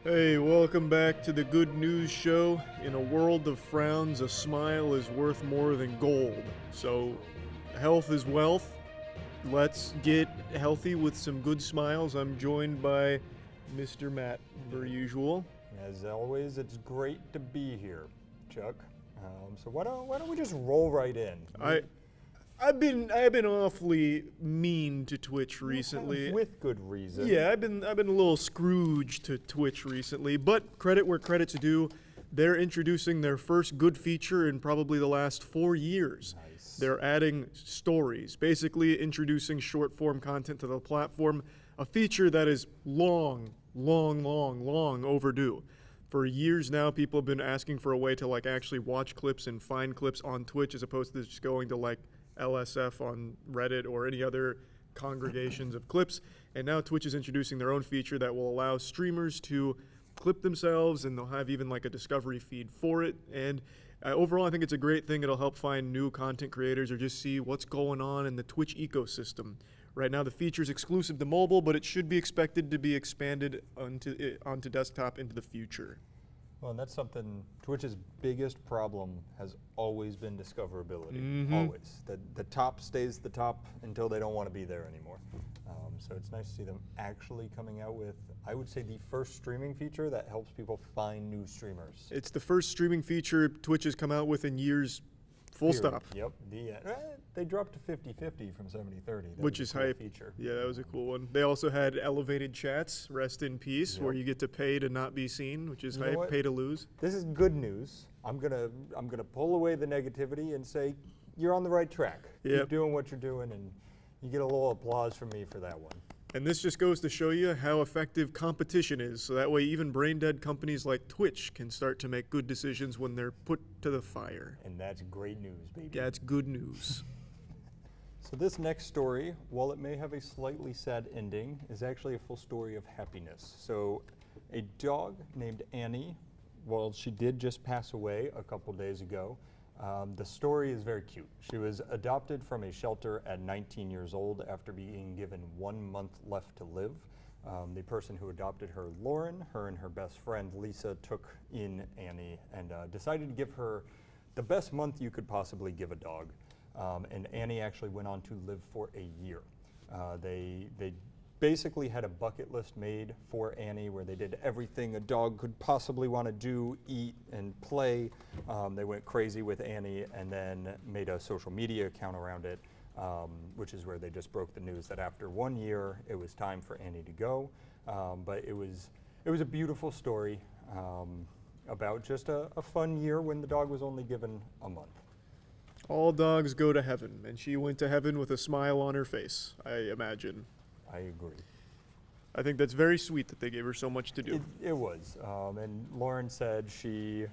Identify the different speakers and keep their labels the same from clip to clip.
Speaker 1: Hey, welcome back to the Good News Show. In a world of frowns, a smile is worth more than gold. So, health is wealth. Let's get healthy with some good smiles. I'm joined by Mr. Matt, per usual.
Speaker 2: As always, it's great to be here, Chuck. So why don't we just roll right in?
Speaker 1: I've been awfully mean to Twitch recently.
Speaker 2: With good reason.
Speaker 1: Yeah, I've been a little Scrooge to Twitch recently, but credit where credit's due. They're introducing their first good feature in probably the last 4 years.
Speaker 2: Nice.
Speaker 1: They're adding stories, basically introducing short form content to the platform, a feature that is long overdue. For years now, people have been asking for a way to actually watch clips and find clips on Twitch as opposed to just going to LSF on Reddit or any other congregations of clips. And now Twitch is introducing their own feature that will allow streamers to clip themselves, and they'll have even a discovery feed for it. And overall, I think it's a great thing. It'll help find new content creators or just see what's going on in the Twitch ecosystem. Right now, the feature is exclusive to mobile, but it should be expected to be expanded onto desktop into the future.
Speaker 2: Well, and that's something, Twitch's biggest problem has always been discoverability.
Speaker 1: Mm-hmm.
Speaker 2: Always. The top stays the top until they don't want to be there anymore. So it's nice to see them actually coming out with, I would say, the first streaming feature that helps people find new streamers.
Speaker 1: It's the first streaming feature Twitch has come out with in years, full stop.
Speaker 2: Yep. They dropped to 50-50 from 70-30.
Speaker 1: Which is hype.
Speaker 2: Feature.
Speaker 1: Yeah, that was a cool one. They also had elevated chats, rest in peace,
Speaker 2: Yep.
Speaker 1: where you get to pay to not be seen, which is
Speaker 2: You know
Speaker 1: hype,
Speaker 2: what?
Speaker 1: pay to lose.
Speaker 2: This is good news. I'm gonna pull away the negativity and say you're on the right track.
Speaker 1: Yep.
Speaker 2: Keep doing what you're doing, and you get a little applause from me for that one.
Speaker 1: And this just goes to show you how effective competition is, so that way even brain-dead companies like Twitch can start to make good decisions when they're put to the fire.
Speaker 2: And that's great news, baby.
Speaker 1: That's good news.
Speaker 2: So this next story, while it may have a slightly sad ending, is actually a full story of happiness. So a dog named Annie, well, she did just pass away a couple days ago. The story is very cute. She was adopted from a shelter at 19 years old after being given 1 month left to live. The person who adopted her, Lauren, her and her best friend, Lisa, took in Annie and decided to give her the best month you could possibly give a dog. And Annie actually went on to live for a year. They basically had a bucket list made for Annie where they did everything a dog could possibly want to do, eat, and play. They went crazy with Annie and then made a social media account around it, which is where they just broke the news that after 1 year, it was time for Annie to go. But it was a beautiful story about just a fun year when the dog was only given a month.
Speaker 1: All dogs go to heaven, and she went to heaven with a smile on her face, I imagine.
Speaker 2: I agree.
Speaker 1: I think that's very sweet that they gave her so much to do.
Speaker 2: It was. And Lauren said she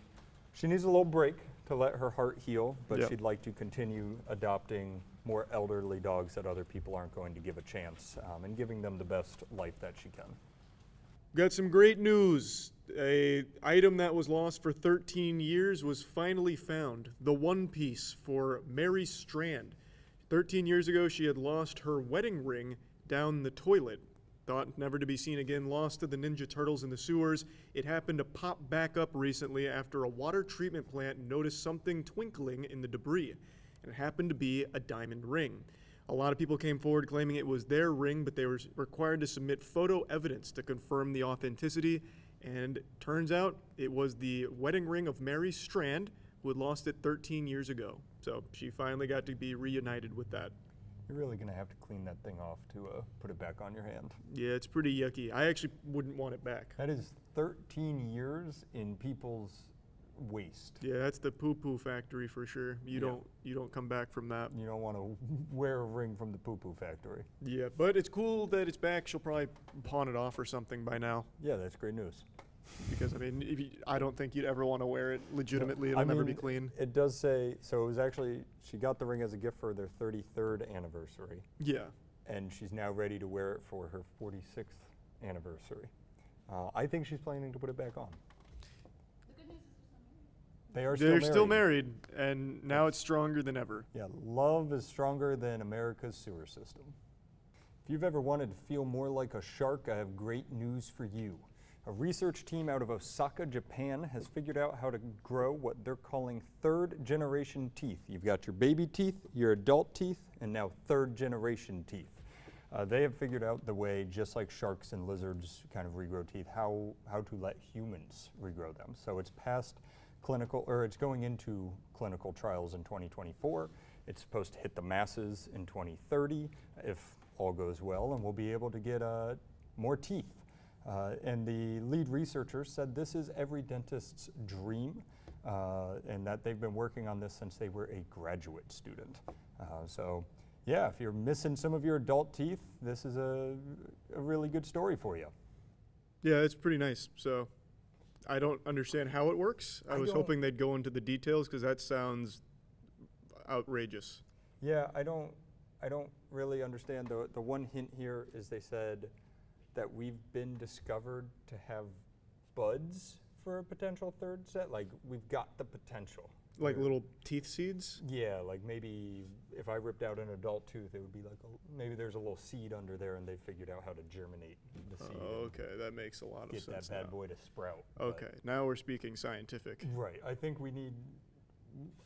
Speaker 2: needs a little break to let her heart heal, but
Speaker 1: Yep.
Speaker 2: she'd like to continue adopting more elderly dogs that other people aren't going to give a chance, and giving them the best life that she can.
Speaker 1: Got some great news. A item that was lost for 13 years was finally found. The one piece for Mary Strand. 13 years ago, she had lost her wedding ring down the toilet. Thought never to be seen again, lost to the Ninja Turtles in the sewers. It happened to pop back up recently after a water treatment plant noticed something twinkling in the debris. And it happened to be a diamond ring. A lot of people came forward claiming it was their ring, but they were required to submit photo evidence to confirm the authenticity. And turns out it was the wedding ring of Mary Strand, who had lost it 13 years ago. So she finally got to be reunited with that.
Speaker 2: You're really going to have to clean that thing off to put it back on your hand.
Speaker 1: Yeah, it's pretty yucky. I actually wouldn't want it back.
Speaker 2: That is 13 years in people's waste.
Speaker 1: Yeah, that's the poo-poo factory for sure. You don't come back from that.
Speaker 2: You don't want to wear a ring from the poo-poo factory.
Speaker 1: Yeah, but it's cool that it's back. She'll probably pawn it off or something by now.
Speaker 2: Yeah, that's great news.
Speaker 1: Because, I mean, I don't think you'd ever want to wear it legitimately. It'll never be clean.
Speaker 2: It does say, so it was actually, she got the ring as a gift for their 33rd anniversary.
Speaker 1: Yeah.
Speaker 2: And she's now ready to wear it for her 46th anniversary. I think she's planning to put it back on.
Speaker 3: The good news is
Speaker 1: They're still married, and now it's stronger than ever.
Speaker 2: Yeah, love is stronger than America's sewer system. If you've ever wanted to feel more like a shark, I have great news for you. A research team out of Osaka, Japan has figured out how to grow what they're calling third generation teeth. You've got your baby teeth, your adult teeth, and now third generation teeth. They have figured out the way, just like sharks and lizards kind of regrow teeth, how to let humans regrow them. So it's past clinical, or it's going into clinical trials in 2024. It's supposed to hit the masses in 2030 if all goes well, and we'll be able to get more teeth. And the lead researcher said this is every dentist's dream, and that they've been working on this since they were a graduate student. So yeah, if you're missing some of your adult teeth, this is a really good story for you.
Speaker 1: Yeah, it's pretty nice. So I don't understand how it works. I was hoping they'd go into the details because that sounds outrageous.
Speaker 2: Yeah, I don't really understand. The one hint here is they said that we've been discovered to have buds for a potential third set. Like, we've got the potential.
Speaker 1: Like little teeth seeds?
Speaker 2: Yeah, like maybe if I ripped out an adult tooth, it would be like, maybe there's a little seed under there and they figured out how to germinate the seed.
Speaker 1: Oh, okay, that makes a lot of sense.
Speaker 2: Get that bad boy to sprout.
Speaker 1: Okay, now we're speaking scientific.
Speaker 2: Right, I think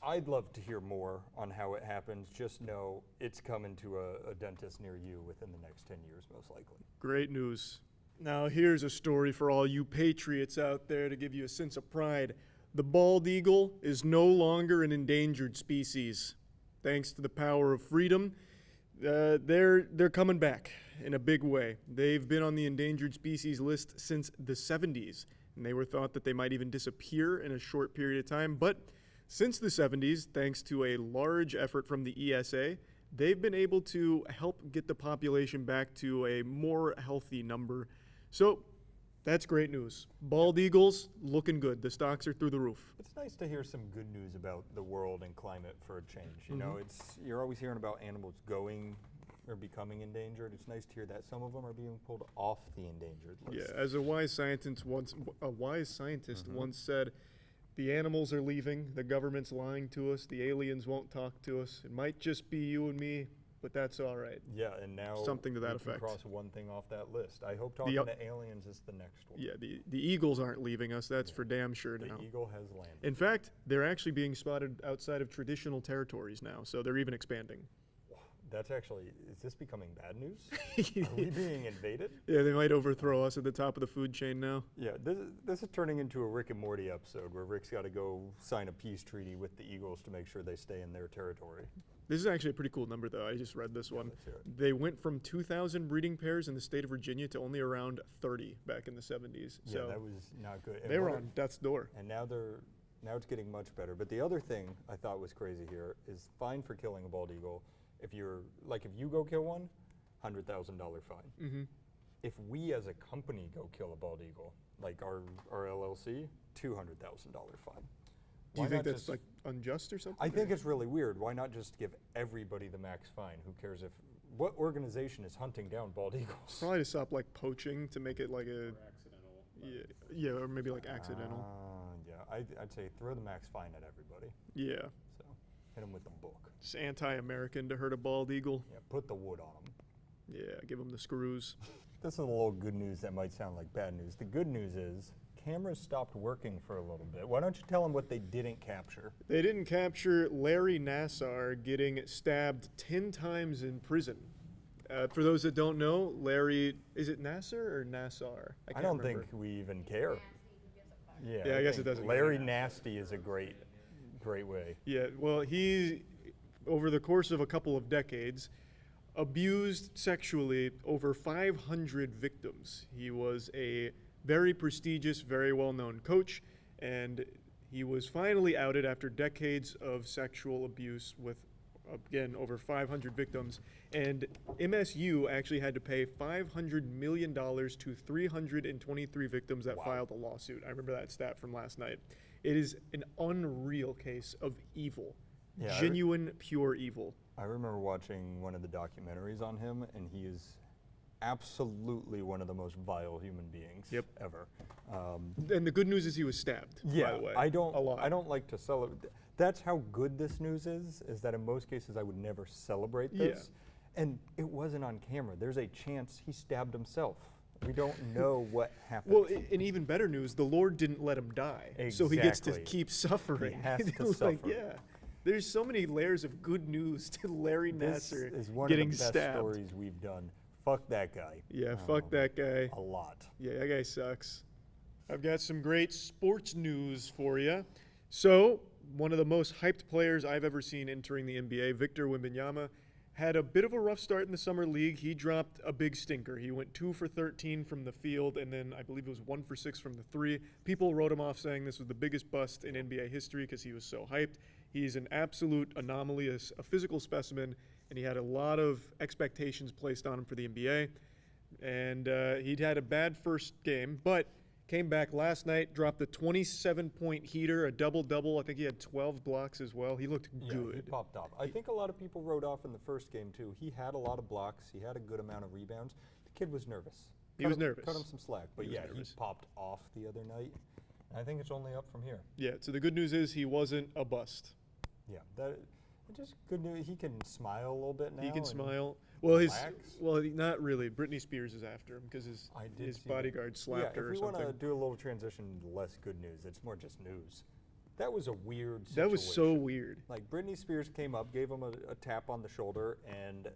Speaker 2: I'd love to hear more on how it happens. Just know it's coming to a dentist near you within the next 10 years, most likely.
Speaker 1: Great news. Now here's a story for all you patriots out there to give you a sense of pride. The bald eagle is no longer an endangered species. Thanks to the power of freedom, they're coming back in a big way. They've been on the endangered species list since the 70s, and they were thought that they might even disappear in a short period of time. But since the 70s, thanks to a large effort from the ESA, they've been able to help get the population back to a more healthy number. So that's great news. Bald eagles looking good. The stocks are through the roof.
Speaker 2: It's nice to hear some good news about the world and climate for a change. You know, you're always hearing about animals going or becoming endangered. It's nice to hear that some of them are being pulled off the endangered list.
Speaker 1: Yeah, as a wise scientist once said, the animals are leaving, the government's lying to us, the aliens won't talk to us. It might just be you and me, but that's all right.
Speaker 2: Yeah, and now
Speaker 1: something to that
Speaker 2: we
Speaker 1: effect.
Speaker 2: Can cross one thing off that list. I hope talking to aliens is the next one.
Speaker 1: Yeah, the eagles aren't leaving us. That's for damn sure now.
Speaker 2: The eagle has landed.
Speaker 1: In fact, they're actually being spotted outside of traditional territories now, so they're even expanding.
Speaker 2: That's actually, is this becoming bad news? Are we being invaded?
Speaker 1: Yeah, they might overthrow us at the top of the food chain now.
Speaker 2: Yeah, this is turning into a Rick and Morty episode where Rick's got to go sign a peace treaty with the Eagles to make sure they stay in their territory.
Speaker 1: This is actually a pretty cool number, though. I just read this one. They went from 2,000 breeding pairs in the state of Virginia to only around 30 back in the 70s.
Speaker 2: Yeah,
Speaker 1: so
Speaker 2: that was not good.
Speaker 1: They were on death's door.
Speaker 2: And now it's getting much better. But the other thing I thought was crazy here is fine for killing a bald eagle. If you go kill one, $100,000 fine.
Speaker 1: Mm-hmm.
Speaker 2: If we as a company go kill a bald eagle, like our LLC, $200,000 fine.
Speaker 1: Do you think that's like unjust or something?
Speaker 2: I think it's really weird. Why not just give everybody the max fine? Who cares what organization is hunting down bald eagles?
Speaker 1: Probably to stop like poaching, to make it like a...
Speaker 3: Or accidental.
Speaker 1: Yeah, or maybe like accidental.
Speaker 2: Yeah, I'd say throw the max fine at everybody.
Speaker 1: Yeah.
Speaker 2: So hit them with the book.
Speaker 1: It's anti-American to hurt a bald eagle.
Speaker 2: Yeah, put the wood on them.
Speaker 1: Yeah, give them the screws.
Speaker 2: This is a little good news that might sound like bad news. The good news is cameras stopped working for a little bit. Why don't you tell them what they didn't capture?
Speaker 1: They didn't capture Larry Nassar getting stabbed 10 times in prison. For those that don't know, Larry, is it Nassar or Nassar?
Speaker 2: I don't think we even care.
Speaker 1: Yeah, I guess it doesn't
Speaker 2: Larry Nasty is a great way.
Speaker 1: Yeah, well, he, over the course of a couple of decades, abused sexually over 500 victims. He was a very prestigious, very well-known coach, and he was finally outed after decades of sexual abuse with, again, over 500 victims. And MSU actually had to pay $500 million to 323 victims that filed a lawsuit. I remember that stat from last night. It is an unreal case of evil, genuine, pure evil.
Speaker 2: I remember watching one of the documentaries on him, and he is absolutely one of the most vile human beings ever.
Speaker 1: And the good news is he was stabbed, by the way.
Speaker 2: I don't like to celebrate. That's how good this news is that in most cases I would never celebrate this. And it wasn't on camera. There's a chance he stabbed himself. We don't know what happened.
Speaker 1: Well, in even better news, the Lord didn't let him die, so he gets to
Speaker 2: Exactly.
Speaker 1: keep suffering.
Speaker 2: He has to
Speaker 1: Like,
Speaker 2: suffer.
Speaker 1: yeah, there's so many layers of good news to Larry
Speaker 2: This
Speaker 1: Nasser
Speaker 2: is one
Speaker 1: getting
Speaker 2: of the best
Speaker 1: stabbed.
Speaker 2: stories we've done. Fuck that guy.
Speaker 1: Yeah, fuck that guy.
Speaker 2: A lot.
Speaker 1: Yeah, that guy sucks. I've got some great sports news for you. So, one of the most hyped players I've ever seen entering the NBA, Victor Wembanyama, had a bit of a rough start in the summer league. He dropped a big stinker. He went 2 for 13 from the field, and then I believe it was 1 for 6 from the three. People wrote him off saying this was the biggest bust in NBA history because he was so hyped. He's an absolute anomaly, a physical specimen, and he had a lot of expectations placed on him for the NBA. And he'd had a bad first game, but came back last night, dropped a 27-point heater, a double-double. I think he had 12 blocks as well. He looked
Speaker 2: Yeah,
Speaker 1: good.
Speaker 2: he popped off. I think a lot of people wrote off in the first game too. He had a lot of blocks. He had a good amount of rebounds. The kid was nervous.
Speaker 1: He was nervous.
Speaker 2: Cut him some slack. But
Speaker 1: He was
Speaker 2: yeah,
Speaker 1: nervous.
Speaker 2: he popped off the other night. I think it's only up from here.
Speaker 1: Yeah, so the good news is he wasn't a bust.
Speaker 2: Yeah, that just good news. He can smile a little bit now.
Speaker 1: He can
Speaker 2: and
Speaker 1: smile. Well,
Speaker 2: relax.
Speaker 1: not really. Britney Spears is after him because his
Speaker 2: I did see that.
Speaker 1: bodyguard slapped her or
Speaker 2: If we want to
Speaker 1: something.
Speaker 2: do a little transition to less good news, it's more just news. That was a weird situation.
Speaker 1: That was so weird.
Speaker 2: Like Britney Spears came up, gave him a tap on the shoulder, and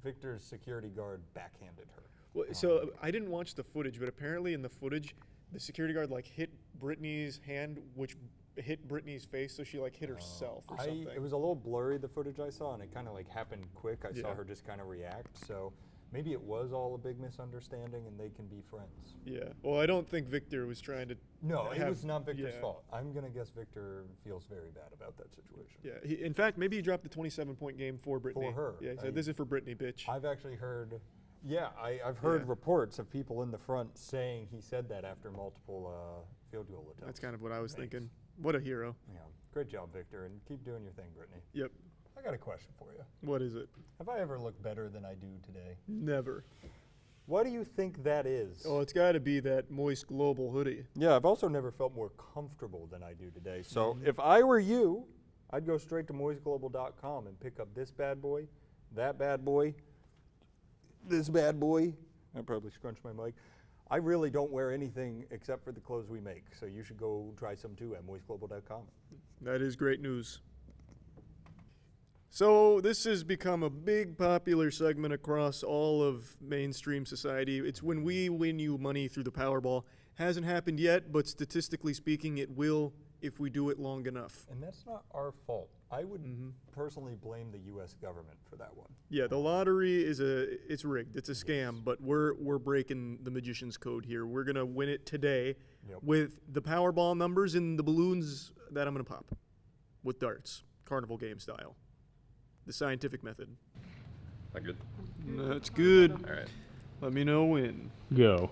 Speaker 2: Victor's security guard backhanded her.
Speaker 1: Well, so I didn't watch the footage, but apparently in the footage, the security guard like hit Britney's hand, which hit Britney's face, so she like hit herself or something.
Speaker 2: It was a little blurry, the footage I saw, and it kind of like happened quick. I saw
Speaker 1: Yeah.
Speaker 2: her just kind of react. So maybe it was all a big misunderstanding, and they can be friends.
Speaker 1: Yeah. Well, I don't think Victor was trying to.
Speaker 2: No, it
Speaker 1: have-
Speaker 2: was not Victor's
Speaker 1: yeah.
Speaker 2: fault. I'm gonna guess Victor feels very bad about that situation.
Speaker 1: Yeah. In fact, maybe he dropped the 27-point game for Britney.
Speaker 2: For her.
Speaker 1: Yeah. He said, "This is for Britney, bitch."
Speaker 2: I've actually heard, I've heard
Speaker 1: Yeah.
Speaker 2: reports of people in the front saying he said that after multiple field goal attempts.
Speaker 1: That's kind of what I was
Speaker 2: Thanks.
Speaker 1: thinking. What a hero.
Speaker 2: Yeah, great job, Victor, and keep doing your thing, Brittany.
Speaker 1: Yep.
Speaker 2: I got a question for you.
Speaker 1: What is it?
Speaker 2: Have I ever looked better than I do today?
Speaker 1: Never.
Speaker 2: What do you think that is?
Speaker 1: Oh, it's got to be that Moist Global hoodie.
Speaker 2: Yeah, I've also never felt more comfortable than I do today. So
Speaker 1: Mm-hmm.
Speaker 2: if I were you, I'd go straight to moistglobal.com and pick up this bad boy, that bad boy, this bad boy. I probably scrunched my mic. I really don't wear anything except for the clothes we make, so you should go try some too at moistglobal.com.
Speaker 1: That is great news. So this has become a big popular segment across all of mainstream society. It's when we win you money through the Powerball. Hasn't happened yet, but statistically speaking, it will if we do it long enough.
Speaker 2: And that's not our fault. I would
Speaker 1: Mm-hmm.
Speaker 2: personally blame the U.S. government for that one.
Speaker 1: Yeah, the lottery it's rigged. It's a scam, but we're breaking the magician's code here. We're gonna win it today
Speaker 2: Yep.
Speaker 1: with the Powerball numbers and the balloons that I'm gonna pop with darts, carnival game style, the scientific method.
Speaker 4: That good?
Speaker 1: That's good.
Speaker 4: All right.
Speaker 1: Let me know when.
Speaker 5: Go.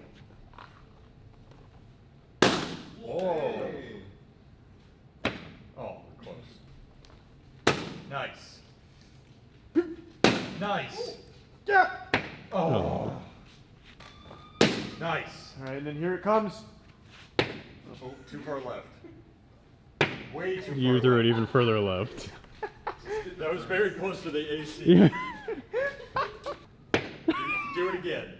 Speaker 2: Whoa. Oh, close. Nice. Nice.
Speaker 1: Yeah.
Speaker 2: Oh. Nice.
Speaker 1: All right, and then here it comes.
Speaker 2: Oh, too far left. Way too far
Speaker 5: You threw it
Speaker 2: left.
Speaker 5: even further left.
Speaker 2: That was very close to the AC.
Speaker 5: Yeah.
Speaker 2: Do it again.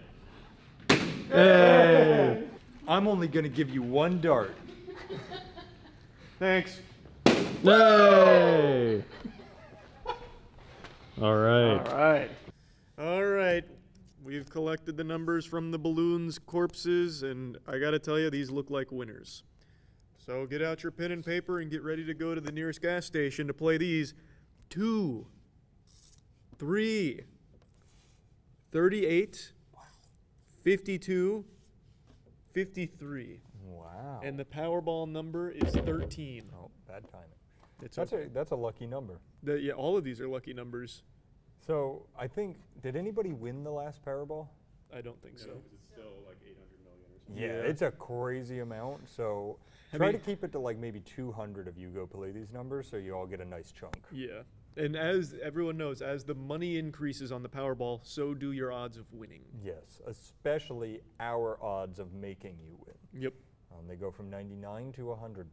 Speaker 5: Hey!
Speaker 2: I'm only going to give you one dart.
Speaker 1: Thanks.
Speaker 5: Hey! All right.
Speaker 1: All right. All right. We've collected the numbers from the balloons, corpses, and I got to tell you, these look like winners. So get out your pen and paper and get ready to go to the nearest gas station to play these. 2, 3, 38, 52, 53.
Speaker 2: Wow.
Speaker 1: And the Powerball number is 13.
Speaker 2: Oh, bad timing.
Speaker 1: It's
Speaker 2: That's a lucky number.
Speaker 1: yeah, all of these are lucky numbers.
Speaker 2: So I think, did anybody win the last Powerball?
Speaker 1: I don't think so.
Speaker 4: It's still like 800 million or something.
Speaker 2: Yeah,
Speaker 1: Yeah.
Speaker 2: it's a crazy amount. So
Speaker 1: I
Speaker 2: try
Speaker 1: mean-
Speaker 2: to keep it to like maybe 200 of you go play these numbers, so you all get a nice chunk.
Speaker 1: Yeah. And as everyone knows, as the money increases on the Powerball, so do your odds of winning.
Speaker 2: Yes, especially our odds of making you win.
Speaker 1: Yep.
Speaker 2: They go from 99 to 100%.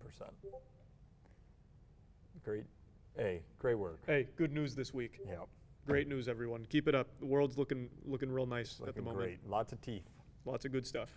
Speaker 2: Great. Hey, great work.
Speaker 1: Hey, good news this week.
Speaker 2: Yeah,
Speaker 1: Great news, everyone. Keep it up. The world's looking real nice at the
Speaker 2: looking
Speaker 1: moment.
Speaker 2: great. Lots of teeth.
Speaker 1: Lots of good stuff.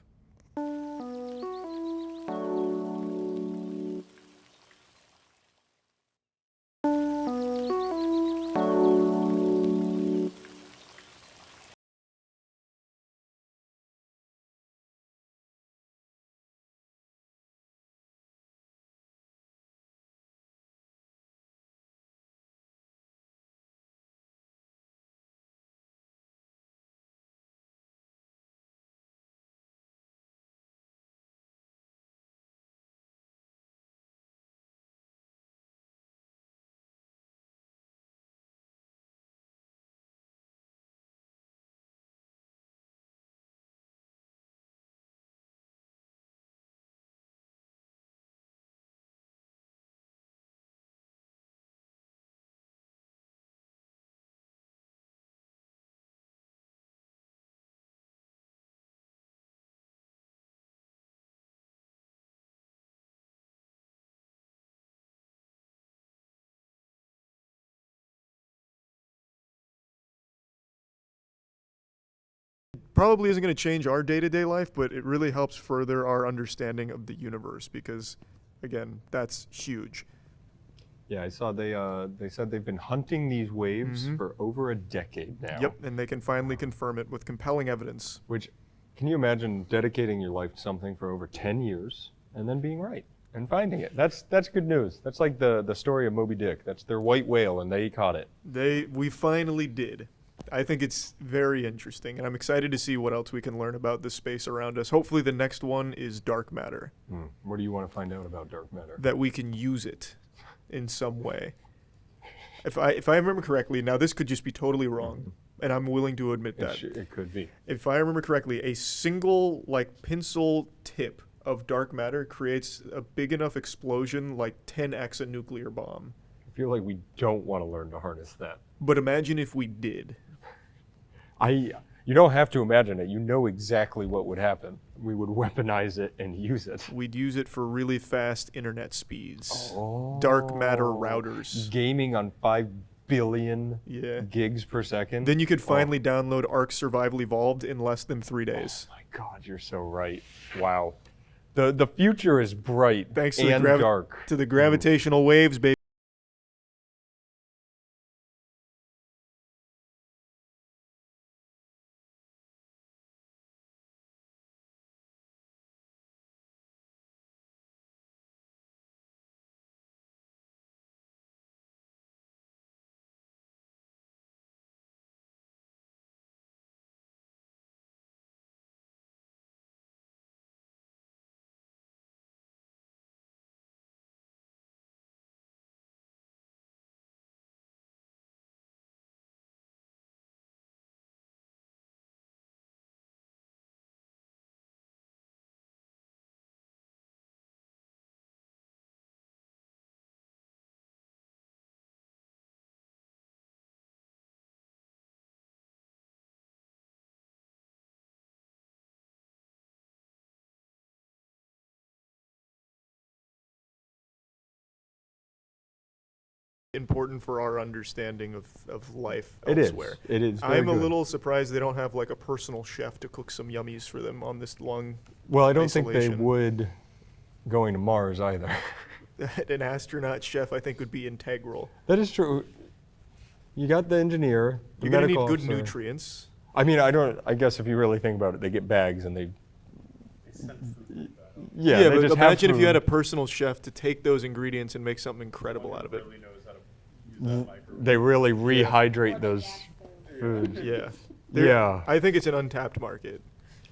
Speaker 1: Probably isn't going to change our day-to-day life, but it really helps further our understanding of the universe because, again, that's huge.
Speaker 2: Yeah, I saw they said they've been hunting these waves for over a decade now.
Speaker 1: Yep, and they can finally confirm it with compelling evidence.
Speaker 2: Which, can you imagine dedicating your life to something for over 10 years and then being right and finding it? That's good news. That's like the story of Moby Dick. That's their white whale, and they caught it.
Speaker 1: We finally did. I think it's very interesting, and I'm excited to see what else we can learn about the space around us. Hopefully the next one is dark matter,
Speaker 2: What do you want to find out about dark matter?
Speaker 1: that we can use it in some way. If I remember correctly, now this could just be totally wrong, and I'm willing to admit that.
Speaker 2: It could be.
Speaker 1: If I remember correctly, a single like pencil tip of dark matter creates a big enough explosion like 10x a nuclear bomb.
Speaker 2: I feel like we don't want to learn to harness that.
Speaker 1: But imagine if we did.
Speaker 2: You don't have to imagine it. You know exactly what would happen. We would weaponize it and use it.
Speaker 1: We'd use it for really fast internet speeds. Dark matter routers.
Speaker 2: Gaming on 5 billion
Speaker 1: Yeah.
Speaker 2: gigs per second.
Speaker 1: Then you could finally download Ark Survival Evolved in less than 3 days.
Speaker 2: Oh my God, you're so right. Wow. The future is bright
Speaker 1: Thanks to
Speaker 2: and dark.
Speaker 1: to the gravitational waves, baby. Important for our understanding of life elsewhere.
Speaker 2: It is. Very
Speaker 1: I'm a
Speaker 2: good.
Speaker 1: little surprised they don't have like a personal chef to cook some yummies for them on this long
Speaker 2: Well, I don't think they
Speaker 1: isolation.
Speaker 2: would going to Mars either.
Speaker 1: An astronaut chef I think would be integral.
Speaker 2: That is true. You got the engineer, the
Speaker 1: You're gonna need
Speaker 2: medical
Speaker 1: good
Speaker 2: officer.
Speaker 1: nutrients.
Speaker 2: I mean, I guess if you really think about it, they get bags and they. Yeah, they
Speaker 1: but
Speaker 2: just have
Speaker 1: imagine if you had a
Speaker 2: food.
Speaker 1: personal chef to take those ingredients and make something incredible out of it.
Speaker 4: Really knows how to use that microwave.
Speaker 2: They really rehydrate those foods.
Speaker 1: Yeah.
Speaker 2: Yeah.
Speaker 1: I think it's an untapped market.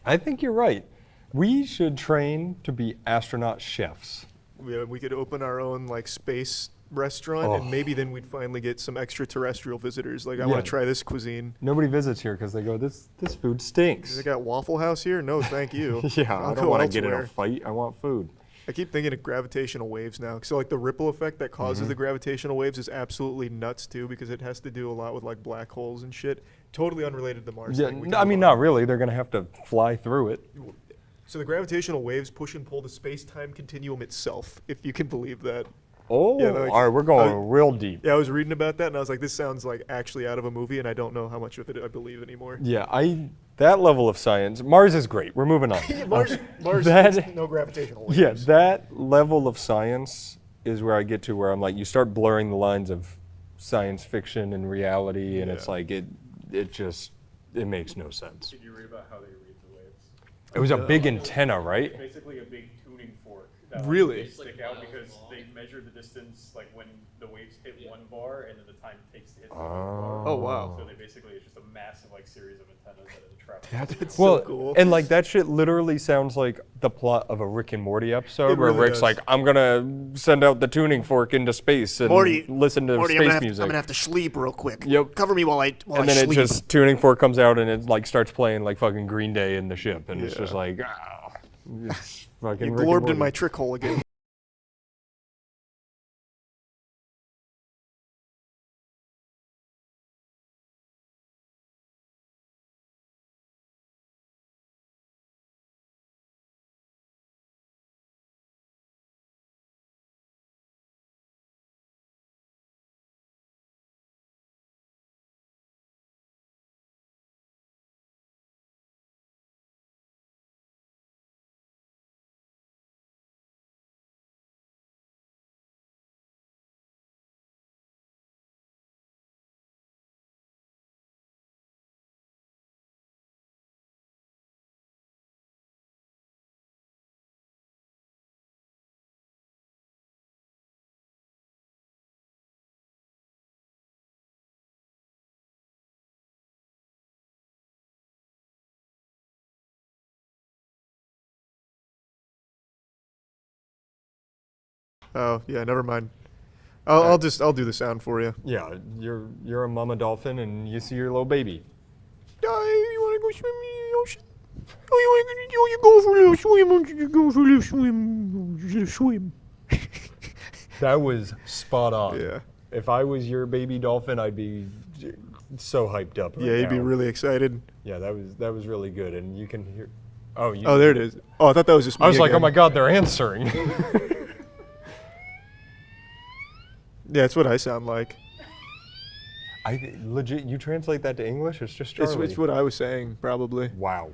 Speaker 2: I think you're right. We should train to be astronaut chefs.
Speaker 1: We could open our own like space restaurant,
Speaker 2: Oh.
Speaker 1: and maybe then we'd finally get some extraterrestrial visitors. Like, I
Speaker 2: Yeah.
Speaker 1: want to try this cuisine.
Speaker 2: Nobody visits here because they go, this food stinks.
Speaker 1: They got Waffle House here? No, thank you.
Speaker 2: Yeah,
Speaker 1: I'll
Speaker 2: I don't
Speaker 1: go
Speaker 2: want to get in a
Speaker 1: elsewhere.
Speaker 2: fight. I want food.
Speaker 1: I keep thinking of gravitational waves now. So like the ripple effect that causes the gravitational waves is absolutely nuts too, because it has to do a lot with like black holes and shit. Totally unrelated to the Mars
Speaker 2: Yeah,
Speaker 1: thing. We
Speaker 2: no,
Speaker 1: can
Speaker 2: I mean,
Speaker 1: move on.
Speaker 2: not really. They're going to have to fly through it.
Speaker 1: So the gravitational waves push and pull the space-time continuum itself, if you can believe that.
Speaker 2: Oh,
Speaker 1: Yeah, like,
Speaker 2: all right, we're going real deep.
Speaker 1: Yeah, I was reading about that, and I was like, this sounds like actually out of a movie, and I don't know how much of it I believe anymore.
Speaker 2: Yeah, that level of science. Mars is great. We're moving on.
Speaker 1: Mars
Speaker 2: that-
Speaker 1: it's no gravitational waves.
Speaker 2: Yeah, that level of science is where I get to where I'm like, you start blurring the lines of science fiction and reality, and it's
Speaker 1: Yeah.
Speaker 2: like it makes no sense.
Speaker 4: Did you read about how they read the waves?
Speaker 2: It was a big antenna, right?
Speaker 4: Basically a big tuning fork. That
Speaker 1: Really?
Speaker 4: They stick out because they measure the distance, like when the waves hit one bar, and then the time it takes to hit the other bar.
Speaker 1: Oh, wow.
Speaker 4: So they basically, it's just a massive like series of antennas that trap.
Speaker 1: That's
Speaker 2: Well,
Speaker 1: so cool.
Speaker 2: and like that shit literally sounds like the plot of a Rick and Morty episode
Speaker 1: It
Speaker 2: where
Speaker 1: really
Speaker 2: Rick's
Speaker 1: does.
Speaker 2: like, I'm gonna send out the tuning fork into space and listen to
Speaker 5: Morty,
Speaker 2: space music.
Speaker 5: I'm gonna have to sleep real quick.
Speaker 2: Yep.
Speaker 5: Cover me while I
Speaker 2: and then it
Speaker 5: sleep.
Speaker 2: just tuning fork comes out and it like starts playing like fucking Green Day in the ship, and it's
Speaker 1: Yeah.
Speaker 2: just like, it's fucking
Speaker 1: You
Speaker 2: Rick and
Speaker 1: glorbed in
Speaker 2: Morty.
Speaker 1: my trick hole again. Oh yeah, never mind. I'll do the sound for you.
Speaker 2: Yeah, you're a mama dolphin and you see your little baby.
Speaker 1: You want to go swim in the ocean? Oh, you go for a little swim. You go for a little swim.
Speaker 2: That was spot on.
Speaker 1: Yeah.
Speaker 2: If I was your baby dolphin, I'd be so hyped up. Right
Speaker 1: Yeah, you'd be
Speaker 2: now.
Speaker 1: really excited.
Speaker 2: Yeah, that was really good, and you can hear. Oh,
Speaker 1: Oh, there it is. Oh, I thought that was just me
Speaker 2: I was like, oh
Speaker 1: again.
Speaker 2: my god, they're answering.
Speaker 1: Yeah, it's what I sound like.
Speaker 2: I legit. You translate that to English? It's just Charlie.
Speaker 1: It's what I was saying, probably.
Speaker 2: Wow.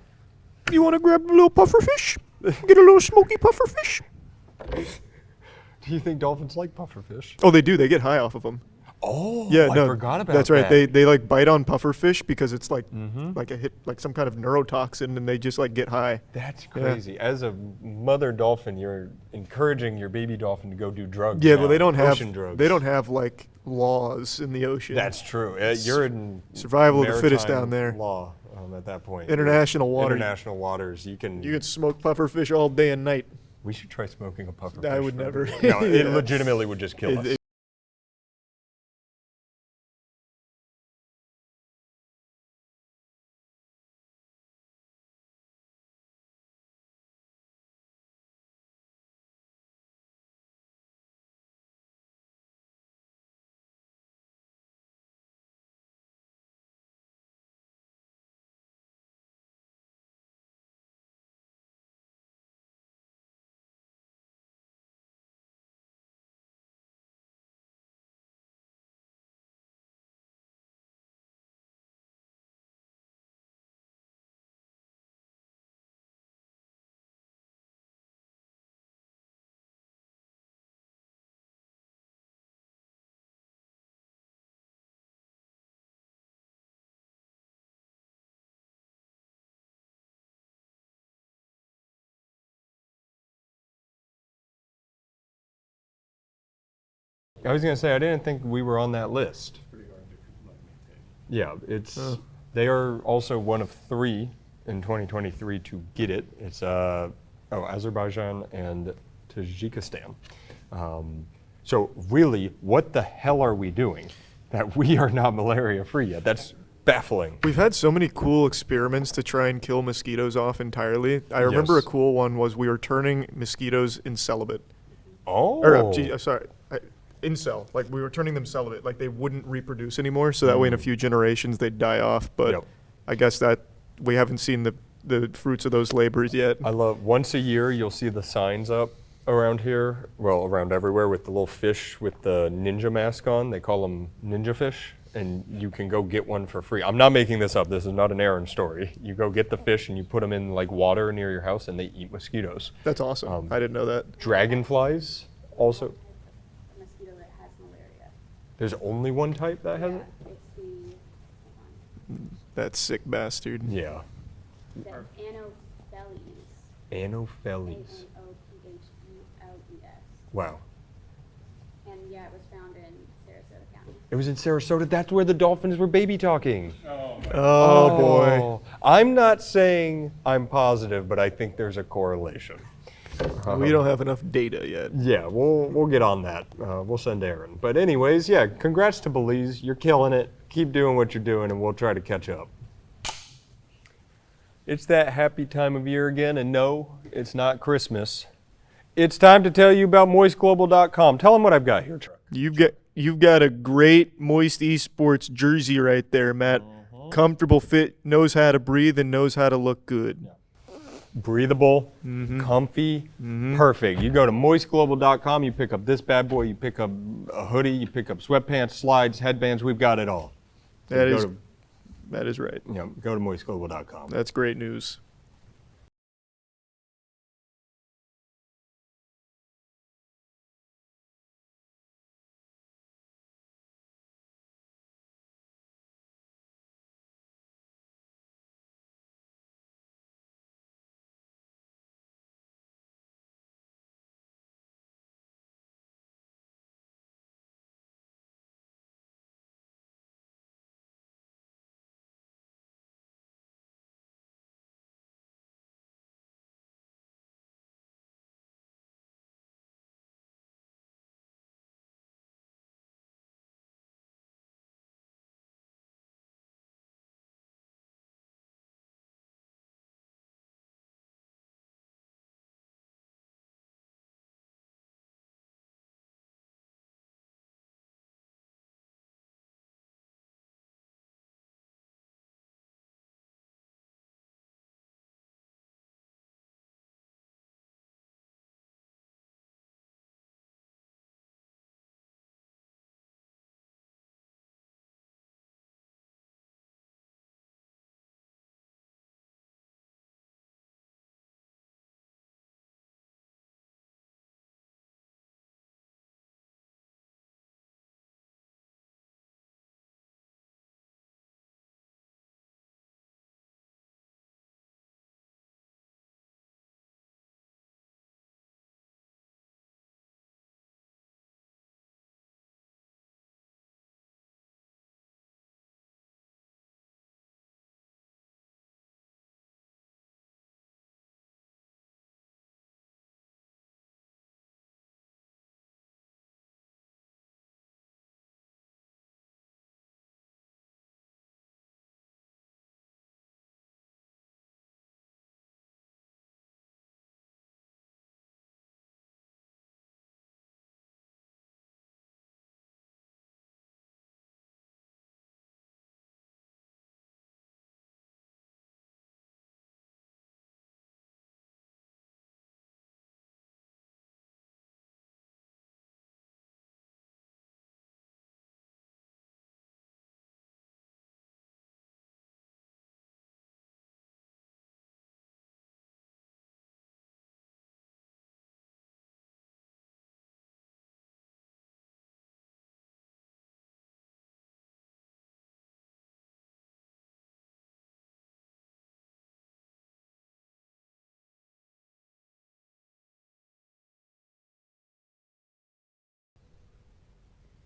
Speaker 1: You want to grab a little pufferfish? Get a little smoky pufferfish?
Speaker 2: Do you think dolphins like pufferfish?
Speaker 1: Oh, they do. They get high off of them.
Speaker 2: Oh,
Speaker 1: Yeah,
Speaker 2: I
Speaker 1: no,
Speaker 2: forgot about
Speaker 1: that's right.
Speaker 2: that.
Speaker 1: They like bite on pufferfish because it's like
Speaker 2: Mm-hmm.
Speaker 1: like a hit, like some kind of neurotoxin, and they just like get high.
Speaker 2: That's
Speaker 1: Yeah.
Speaker 2: crazy. As a mother dolphin, you're encouraging your baby dolphin to go do drugs.
Speaker 1: Yeah,
Speaker 2: now,
Speaker 1: but they don't
Speaker 2: ocean drugs.
Speaker 1: have like laws in the ocean.
Speaker 2: That's true. You're in
Speaker 1: Survival of the fittest
Speaker 2: maritime
Speaker 1: down there.
Speaker 2: Law at that point.
Speaker 1: International water.
Speaker 2: International waters. You can.
Speaker 1: You can smoke pufferfish all day and night.
Speaker 2: We should try smoking a pufferfish.
Speaker 1: I would
Speaker 2: for a
Speaker 1: never.
Speaker 2: bit. No, it
Speaker 1: Yeah.
Speaker 2: legitimately would just kill
Speaker 1: It-
Speaker 2: us.
Speaker 1: it-
Speaker 2: I was gonna say I didn't think we were on that list. Yeah, it's they are also one of 3 in 2023 to get it. It's Azerbaijan and Tajikistan. So really, what the hell are we doing that we are not malaria free yet? That's baffling.
Speaker 1: We've had so many cool experiments to try and kill mosquitoes off entirely. I remember
Speaker 2: Yes.
Speaker 1: a cool one was we were turning mosquitoes in celibate.
Speaker 2: Oh,
Speaker 1: Incel. Like we were turning them celibate. Like they wouldn't reproduce anymore, so that way in a few generations they'd die off. But
Speaker 2: Yep.
Speaker 1: I guess that we haven't seen the fruits of those labors yet.
Speaker 2: I love once a year you'll see the signs up around here, well, around everywhere, with the little fish with the ninja mask on. They call them ninja fish, and you can go get one for free. I'm not making this up. This is not an Aaron story. You go get the fish and you put them in like water near your house, and they eat mosquitoes.
Speaker 1: That's awesome. I didn't know that.
Speaker 2: Dragonflies also.
Speaker 3: A mosquito that has malaria.
Speaker 2: There's only one type that has it?
Speaker 3: It's the, hold
Speaker 1: That sick bastard.
Speaker 2: Yeah.
Speaker 3: on, the Anopheles.
Speaker 2: Anopheles.
Speaker 3: Anopheles.
Speaker 2: Wow.
Speaker 3: And yeah, it was found in Sarasota County.
Speaker 2: It was in Sarasota. That's where the dolphins were baby talking.
Speaker 1: Oh, boy.
Speaker 2: I'm not saying I'm positive, but I think there's a correlation.
Speaker 1: We don't have enough data yet.
Speaker 2: Yeah, we'll get on that. We'll send Aaron. But anyways, yeah, congrats to Belize. You're killing it. Keep doing what you're doing, and we'll try to catch up. It's that happy time of year again, and no, it's not Christmas. It's time to tell you about moistglobal.com. Tell them what I've got here, Chuck.
Speaker 1: You've got a great Moist Esports jersey right there, Matt. Comfortable fit, knows how to breathe, and knows how to look good.
Speaker 2: Breathable, comfy, perfect. You go to moistglobal.com, you pick up this bad boy, you pick up a hoodie, you pick up sweatpants, slides, headbands, we've got it all. So
Speaker 1: That is right.
Speaker 2: go to moistglobal.com.
Speaker 1: That's great news.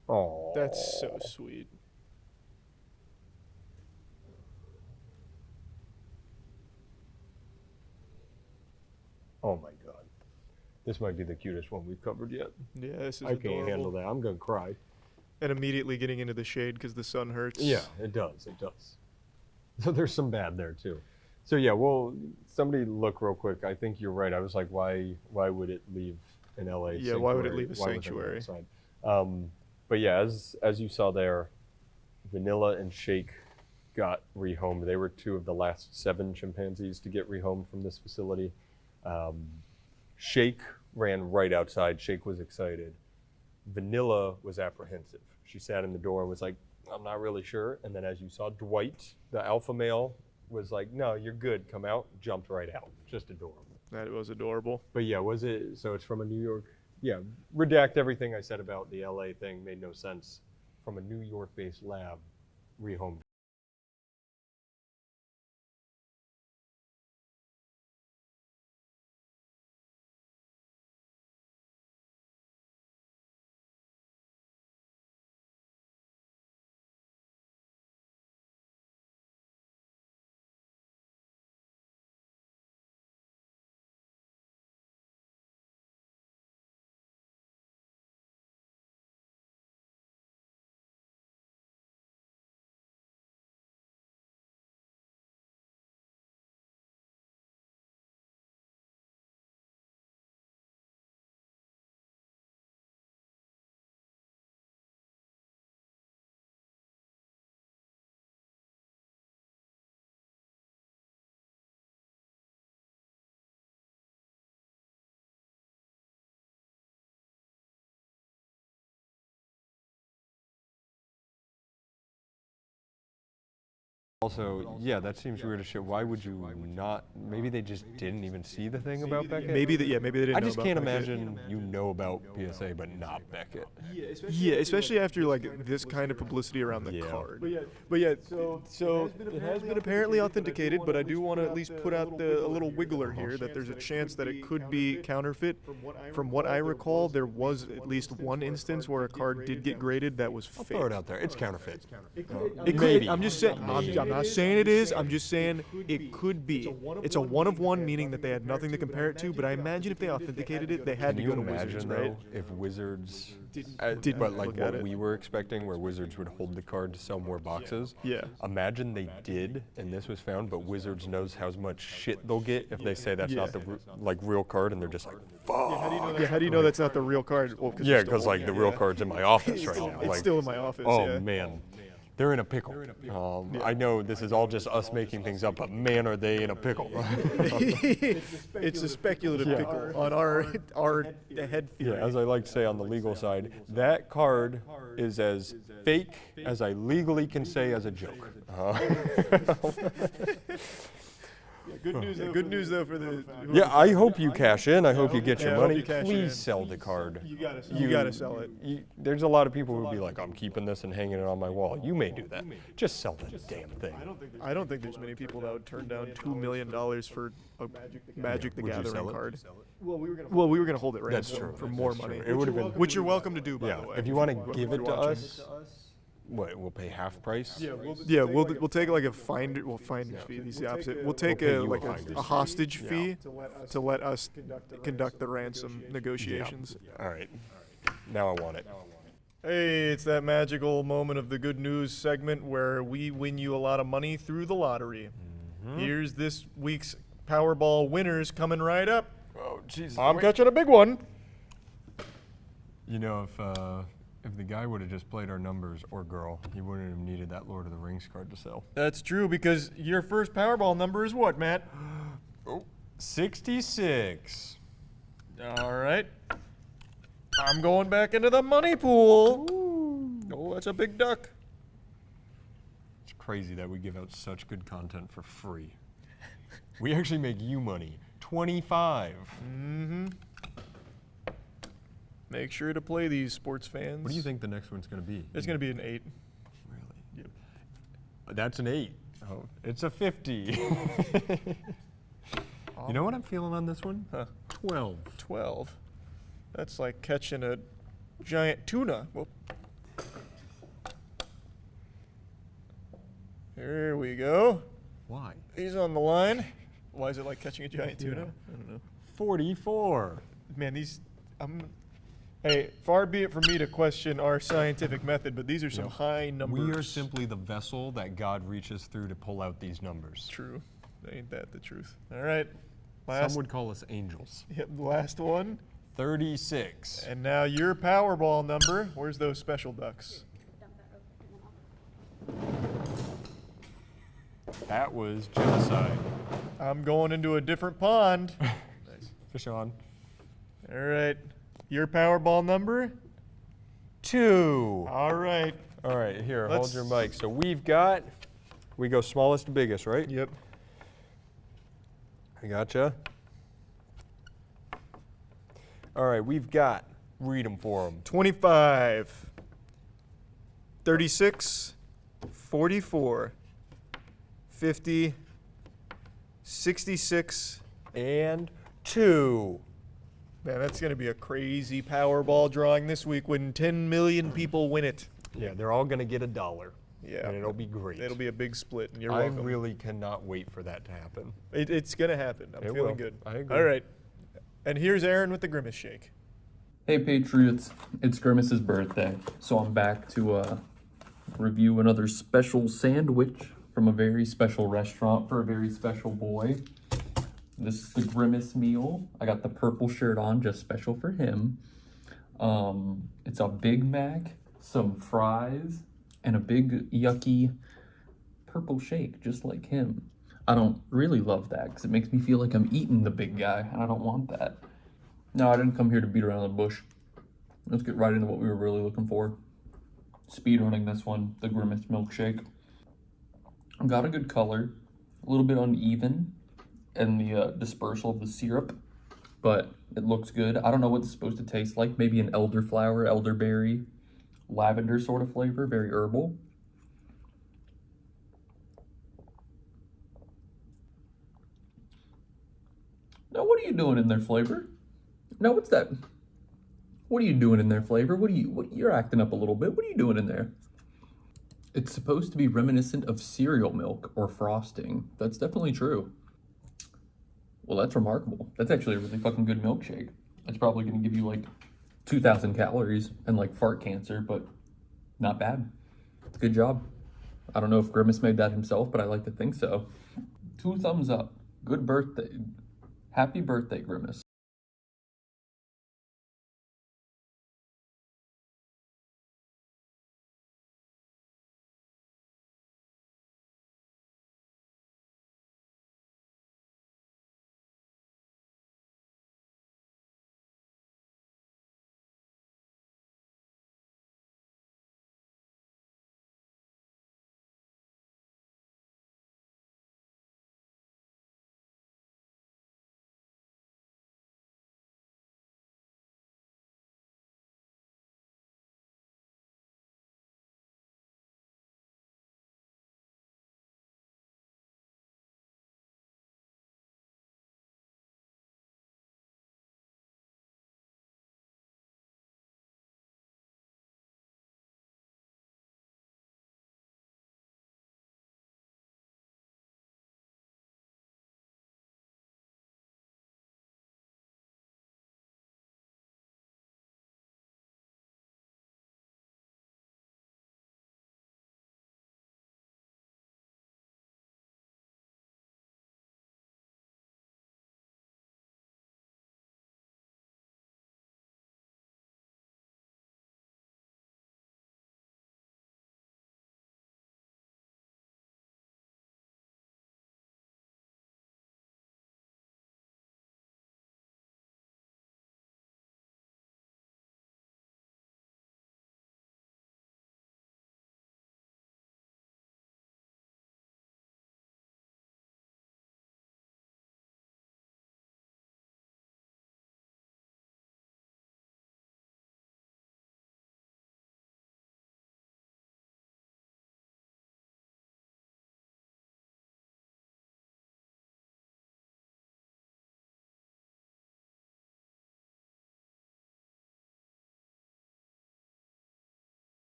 Speaker 2: Oh,
Speaker 1: That's so sweet.
Speaker 2: oh my God. This might be the cutest one we've covered yet.
Speaker 1: Yeah, this is
Speaker 2: I can't
Speaker 1: adorable.
Speaker 2: handle that. I'm going to cry.
Speaker 1: And immediately getting into the shade because the sun hurts.
Speaker 2: Yeah, it does. It does. So there's some bad there too. So yeah, well, somebody look real quick. I think you're right. I was like, why would it leave an LA
Speaker 1: Yeah, why would it leave a
Speaker 2: Why would it
Speaker 1: sanctuary?
Speaker 2: outside? But yeah, as you saw there, Vanilla and Shake got rehomed. They were two of the last 7 chimpanzees to get rehomed from this facility. Shake
Speaker 5: ran right outside. Shake was excited. Vanilla was apprehensive. She sat in the door and was like, I'm not really sure. And then as you saw, Dwight, the alpha male, was like, no, you're good, come out, jumped right out. Just adorable.
Speaker 1: That was adorable.
Speaker 5: But yeah, was it, so it's from a New York, yeah, redact everything I said about the LA thing, made no sense. From a New York-based lab, rehomed. Also, yeah, that seems weird as shit. Why would you not? Maybe they just didn't even see the thing about Beckett.
Speaker 1: Maybe maybe they didn't.
Speaker 5: I
Speaker 1: know
Speaker 5: just
Speaker 1: about
Speaker 5: can't
Speaker 1: Beckett.
Speaker 5: imagine you know about PSA but not Beckett.
Speaker 1: Yeah, especially after like this kind of publicity around the
Speaker 5: Yeah.
Speaker 1: card. But yeah, so it has been apparently authenticated, but I do want to at least put out a little wiggler here that there's a chance that it could be counterfeit. From what I recall, there was at least one instance where a card did get graded that was
Speaker 5: I'll
Speaker 1: fake.
Speaker 5: throw it out there. It's counterfeit.
Speaker 1: It could,
Speaker 5: Maybe.
Speaker 1: I'm just saying. I'm not saying it is. I'm just saying it could be. It's a one of one, meaning that they had nothing to compare it to. But I imagine if they authenticated it, they had
Speaker 5: Can
Speaker 1: to
Speaker 5: you
Speaker 1: go to
Speaker 5: imagine
Speaker 1: Wizards,
Speaker 5: though
Speaker 1: right?
Speaker 5: if Wizards,
Speaker 1: Didn't
Speaker 5: but like
Speaker 1: look at
Speaker 5: what
Speaker 1: it.
Speaker 5: we were expecting, where Wizards would hold the card to sell more boxes?
Speaker 1: Yeah.
Speaker 5: Imagine they did, and this was found, but Wizards knows how much shit they'll get if they say that's not the like real card, and they're just like, fuck.
Speaker 1: Yeah, how do you know that's not the real card? Well,
Speaker 5: Yeah,
Speaker 1: you're
Speaker 5: because
Speaker 1: still
Speaker 5: like the
Speaker 1: holding
Speaker 5: real
Speaker 1: it,
Speaker 5: card's in my office right
Speaker 1: yeah.
Speaker 5: now.
Speaker 1: It's
Speaker 5: Like,
Speaker 1: still in my office.
Speaker 5: oh
Speaker 1: yeah.
Speaker 5: man, they're in a pickle. I know this is all just us making things up, but man, are they in a pickle?
Speaker 1: It's a speculative pickle on our head theory.
Speaker 5: Yeah, as I like to say on the legal side, that card is as fake as I legally can say as a joke.
Speaker 1: Good news though for the.
Speaker 5: Yeah, I hope you cash in. I hope you get
Speaker 1: Yeah,
Speaker 5: your
Speaker 1: I hope
Speaker 5: money.
Speaker 1: you cash
Speaker 5: Please
Speaker 1: in.
Speaker 5: sell the card.
Speaker 1: You gotta sell it.
Speaker 5: There's a lot of people who'll be like, I'm keeping this and hanging it on my wall. You may do that. Just sell the damn thing.
Speaker 1: I don't think there's many people that would turn down $2 million for a Magic the
Speaker 5: Would you sell
Speaker 1: Gathering
Speaker 5: it?
Speaker 1: card. Well, we were gonna hold it right
Speaker 5: That's
Speaker 1: for,
Speaker 5: true.
Speaker 1: for more
Speaker 5: That's
Speaker 1: money.
Speaker 5: true. It would've been-
Speaker 1: which you're welcome to do, by
Speaker 5: Yeah,
Speaker 1: the way.
Speaker 5: if you want to
Speaker 1: If
Speaker 5: give
Speaker 1: you're
Speaker 5: it to
Speaker 1: watching.
Speaker 5: us, what, we'll pay half price?
Speaker 1: Yeah, we'll take like a finder. Well, finder's fee. These the opposite. We'll take
Speaker 5: pay
Speaker 1: a
Speaker 5: you
Speaker 1: like
Speaker 5: a finder's
Speaker 1: a
Speaker 5: fee.
Speaker 1: hostage
Speaker 5: Yeah.
Speaker 1: fee to let us conduct the ransom negotiations.
Speaker 5: All right. Now I want it.
Speaker 1: Hey, it's that magical moment of the good news segment where we win you a lot of money through the lottery. Here's this week's Powerball winners coming right up.
Speaker 5: Oh, Jesus.
Speaker 1: I'm catching a big one.
Speaker 5: You know, if the guy would have just played our numbers, or girl, he wouldn't have needed that Lord of the Rings card to sell.
Speaker 1: That's true because your first Powerball number is what, Matt?
Speaker 5: Oh, 66.
Speaker 1: All right. I'm going back into the money pool. Oh, that's a big duck.
Speaker 5: It's crazy that we give out such good content for free. We actually make you money. 25.
Speaker 1: Make sure to play these, sports fans.
Speaker 5: What do you think the next one's going to be?
Speaker 1: It's going to be an 8.
Speaker 5: Really? That's an 8. Oh, it's a 50. You know what I'm feeling on this one?
Speaker 1: Huh.
Speaker 5: 12.
Speaker 1: 12. That's like catching a giant tuna. Whoop. Here we go.
Speaker 5: Why?
Speaker 1: He's on the line. Why is it like catching a giant tuna?
Speaker 5: Yeah.
Speaker 1: I don't know.
Speaker 5: 44.
Speaker 1: Man, hey, far be it from me to question our scientific method, but these are some high numbers.
Speaker 5: We are simply the vessel that God reaches through to pull out these numbers.
Speaker 1: True. Ain't that the truth? All right.
Speaker 5: Some would call us angels.
Speaker 1: Yep, last one.
Speaker 5: 36.
Speaker 1: And now your Powerball number. Where's those special ducks?
Speaker 3: Dump that real quick and then I'll.
Speaker 5: That was genocide.
Speaker 1: I'm going into a different pond.
Speaker 5: Fish on.
Speaker 1: All right. Your Powerball number?
Speaker 5: 2.
Speaker 1: All right.
Speaker 5: All right, here,
Speaker 1: Let's-
Speaker 5: hold your mic. So we go smallest to biggest, right?
Speaker 1: Yep.
Speaker 5: I gotcha. All right, read them for them.
Speaker 1: 25, 36, 44, 50, 66.
Speaker 5: And 2.
Speaker 1: Man, that's going to be a crazy Powerball drawing this week when 10 million people win it.
Speaker 5: Yeah, they're all gonna get $1.
Speaker 1: Yeah.
Speaker 5: And it'll be great.
Speaker 1: It'll be a big split, and you're
Speaker 5: I
Speaker 1: welcome.
Speaker 5: really cannot wait for that to happen.
Speaker 1: It's going to happen. I'm
Speaker 5: It
Speaker 1: feeling
Speaker 5: will.
Speaker 1: good.
Speaker 5: I agree.
Speaker 1: All right. And here's Aaron with the Grimace Shake.
Speaker 6: Hey Patriots, it's Grimace's birthday, so I'm back to review another special sandwich from a very special restaurant for a very special boy. This is the Grimace meal. I got the purple shirt on, just special for him. It's a Big Mac, some fries, and a big yucky purple shake, just like him. I don't really love that because it makes me feel like I'm eating the big guy, and I don't want that. No, I didn't come here to beat around the bush. Let's get right into what we were really looking for. Speedrunning this one, the Grimace milkshake. Got a good color, a little bit uneven in the dispersal of the syrup, but it looks good. I don't know what it's supposed to taste like. Maybe an elderflower, elderberry, lavender sort of flavor, very herbal. Now, what are you doing in there, Flavor? Now, what's that? What are you doing in there, Flavor? You're acting up a little bit. What are you doing in there? It's supposed to be reminiscent of cereal milk or frosting. That's definitely true. Well, that's remarkable. That's actually a really fucking good milkshake. It's probably going to give you like 2,000 calories and like fart cancer, but not bad. Good job. I don't know if Grimace made that himself, but I like to think so. 2 thumbs up. Good birthday. Happy birthday, Grimace.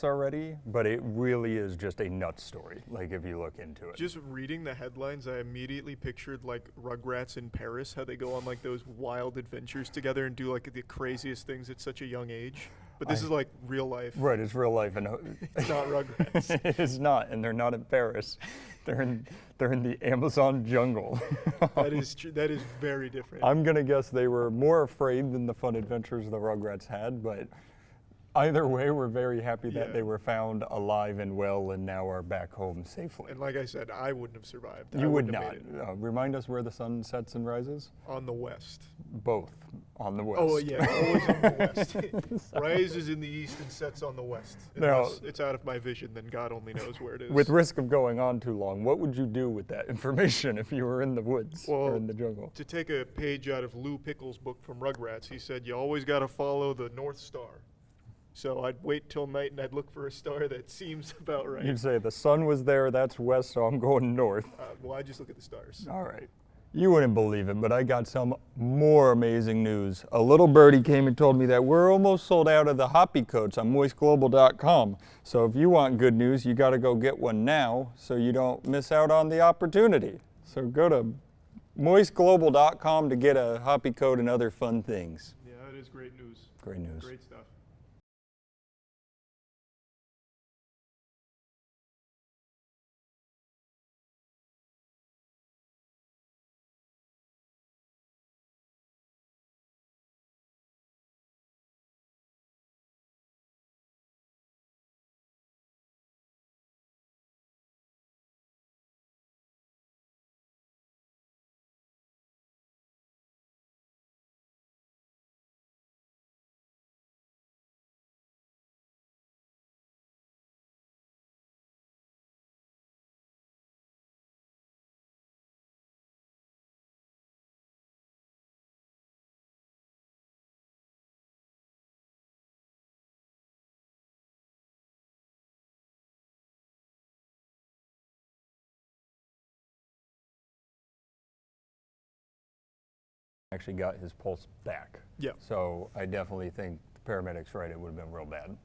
Speaker 2: Already, but it really is just a nuts story, like if you look into it.
Speaker 1: Just reading the headlines, I immediately pictured like Rugrats in Paris, how they go on like those wild adventures together and do like the craziest things at such a young age. But this is like real life.
Speaker 2: Right, it's real life, and
Speaker 1: It's not Rugrats.
Speaker 2: it is not, and they're not in Paris. They're in the Amazon jungle.
Speaker 1: That is true. That is very different.
Speaker 2: I'm gonna guess they were more afraid than the fun adventures the Rugrats had, but Either way, we're very happy that
Speaker 1: Yeah.
Speaker 2: they were found alive and well and now are back home safely.
Speaker 1: And like I said, I wouldn't have survived. I
Speaker 2: You would
Speaker 1: wouldn't
Speaker 2: not.
Speaker 1: have made it.
Speaker 2: Remind us where the sun sets and rises?
Speaker 1: On the west.
Speaker 2: Both on the west.
Speaker 1: Oh, yeah, always on the west. Rises in the east and sets on the west.
Speaker 2: Now-
Speaker 1: Unless it's out of my vision, then God only knows where it is.
Speaker 2: With risk of going on too long, what would you do with that information if you were in the woods or
Speaker 1: Well,
Speaker 2: in the jungle?
Speaker 1: To take a page out of Lou Pickle's book from Rugrats, he said, you always got to follow the North Star. So I'd wait till night and I'd look for a star that seems about right.
Speaker 2: You'd say the sun was there, that's west, so I'm going north.
Speaker 1: Well, I just look at the stars.
Speaker 2: All right. You wouldn't believe it, but I got some more amazing news. A little birdie came and told me that we're almost sold out of the hoppy coats on moistglobal.com. So if you want good news, you got to go get one now so you don't miss out on the opportunity. So go to moistglobal.com to get a hoppy coat and other fun things.
Speaker 1: Yeah, that is great news.
Speaker 2: Great news.
Speaker 1: Great stuff.
Speaker 2: Actually got his pulse back.
Speaker 1: Yeah.
Speaker 2: So I definitely think the paramedics right, it would have been real bad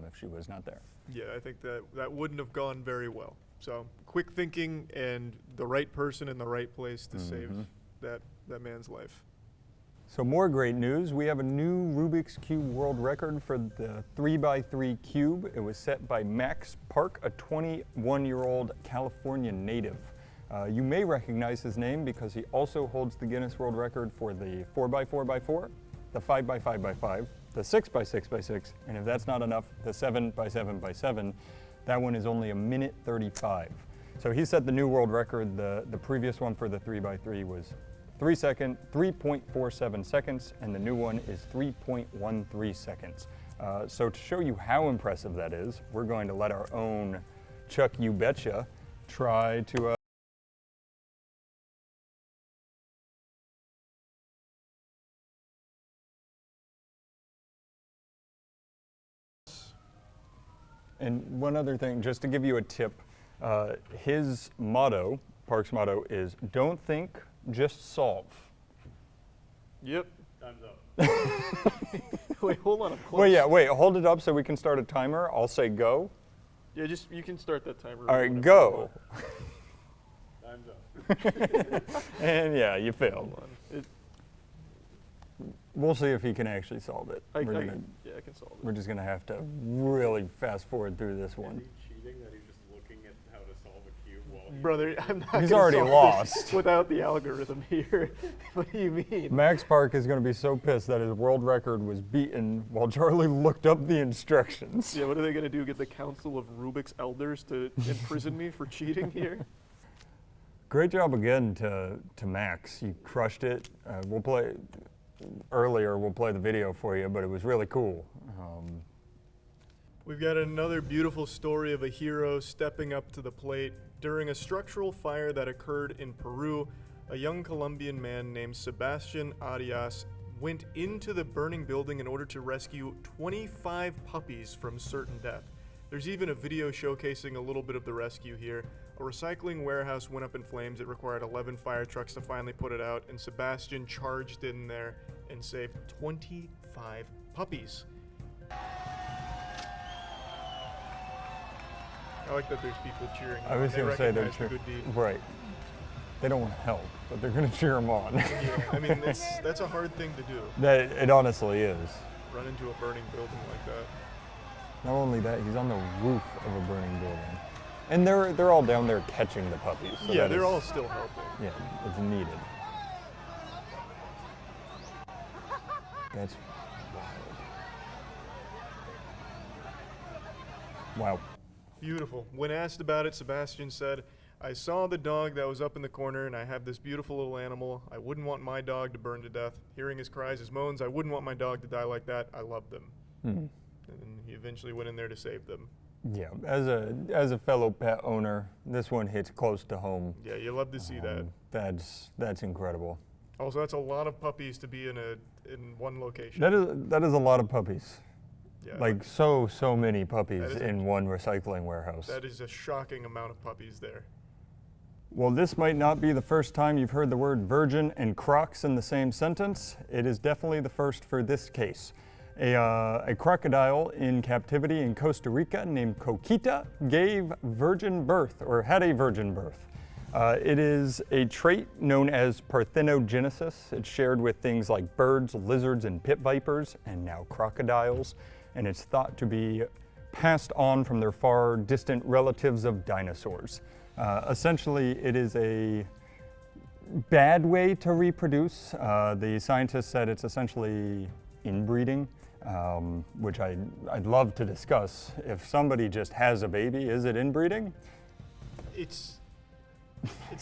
Speaker 2: if she was not there.
Speaker 1: Yeah, I think that wouldn't have gone very well. So quick thinking and the right person in the right place to save that man's life.
Speaker 2: So more great news. We have a new Rubik's Cube world record for the 3x3 cube. It was set by Max Park, a 21-year-old California native. You may recognize his name because he also holds the Guinness World Record for the 4x4x4, the 5x5x5, the 6x6x6, and if that's not enough, the 7x7x7. That one is only 1:35. So he set the new world record. The previous one for the 3x3 was 3.47 seconds, and the new one is 3.13 seconds. So to show you how impressive that is, we're going to let our own Chuck You Betcha try to And one other thing, just to give you a tip, his motto, Park's motto, is don't think, just solve.
Speaker 1: Yep.
Speaker 4: Time's up.
Speaker 1: Wait, hold on. I'm close.
Speaker 2: Wait, yeah, wait, hold it up so we can start a timer. I'll say go.
Speaker 1: Yeah, just you can start that timer.
Speaker 2: All right,
Speaker 1: whenever
Speaker 2: go.
Speaker 4: Time's up.
Speaker 2: And yeah, you failed.
Speaker 1: you want.
Speaker 2: We'll see if he can actually solve it.
Speaker 1: I
Speaker 2: We're
Speaker 1: I can solve
Speaker 2: we're
Speaker 1: it.
Speaker 2: just gonna have to really fast forward through this
Speaker 4: Is
Speaker 2: one.
Speaker 4: he cheating that he's just looking at how to solve a cube while he
Speaker 1: Brother, I'm not
Speaker 2: He's
Speaker 1: gonna
Speaker 2: already
Speaker 1: solve
Speaker 2: lost.
Speaker 1: this without the algorithm here. What do you mean?
Speaker 2: Max Park is gonna be so pissed that his world record was beaten while Charlie looked up the instructions.
Speaker 1: Yeah, what are they gonna do? Get the Council of Rubik's Elders to imprison me for cheating here?
Speaker 2: Great job again to Max. You crushed it. We'll play the video for you, but it was really cool.
Speaker 1: We've got another beautiful story of a hero stepping up to the plate. During a structural fire that occurred in Peru, a young Colombian man named Sebastian Arias went into the burning building in order to rescue 25 puppies from certain death. There's even a video showcasing a little bit of the rescue here. A recycling warehouse went up in flames. It required 11 fire trucks to finally put it out, and Sebastian charged in there and saved 25 puppies. I like that there's people cheering.
Speaker 2: I was
Speaker 1: They
Speaker 2: going to say they're
Speaker 1: recognize the good deed.
Speaker 2: right. They don't want to help, but they're going to cheer him on.
Speaker 1: Yeah, I mean, that's a hard thing to do.
Speaker 2: That it honestly is.
Speaker 1: Run into a burning building like that.
Speaker 2: Not only that, he's on the roof of a burning building, and they're all down there catching the puppies. So
Speaker 1: Yeah,
Speaker 2: that
Speaker 1: they're
Speaker 2: is-
Speaker 1: all still helping.
Speaker 2: Yeah, it's needed. That's wild. Wow.
Speaker 1: Beautiful. When asked about it, Sebastian said, I saw the dog that was up in the corner, and I have this beautiful little animal. I wouldn't want my dog to burn to death. Hearing his cries, his moans, I wouldn't want my dog to die like that. I love them. And he eventually went in there to save them.
Speaker 2: Yeah, as a fellow pet owner, this one hits close to home.
Speaker 1: Yeah, you love to see that.
Speaker 2: That's incredible.
Speaker 1: Also, that's a lot of puppies to be in one location.
Speaker 2: That is a lot of puppies.
Speaker 1: Yeah,
Speaker 2: Like so many
Speaker 1: That
Speaker 2: puppies
Speaker 1: is
Speaker 2: in one recycling warehouse.
Speaker 1: that is a shocking amount of puppies there.
Speaker 2: Well, this might not be the first time you've heard the word virgin and Crocs in the same sentence. It is definitely the first for this case. A crocodile in captivity in Costa Rica named Coquita gave virgin birth, or had a virgin birth. It is a trait known as parthenogenesis. It's shared with things like birds, lizards, and pit vipers, and now crocodiles. And it's thought to be passed on from their far distant relatives of dinosaurs. Essentially, it is a bad way to reproduce. The scientists said it's essentially inbreeding, which I'd love to discuss. If somebody just has a baby, is it inbreeding?
Speaker 1: It's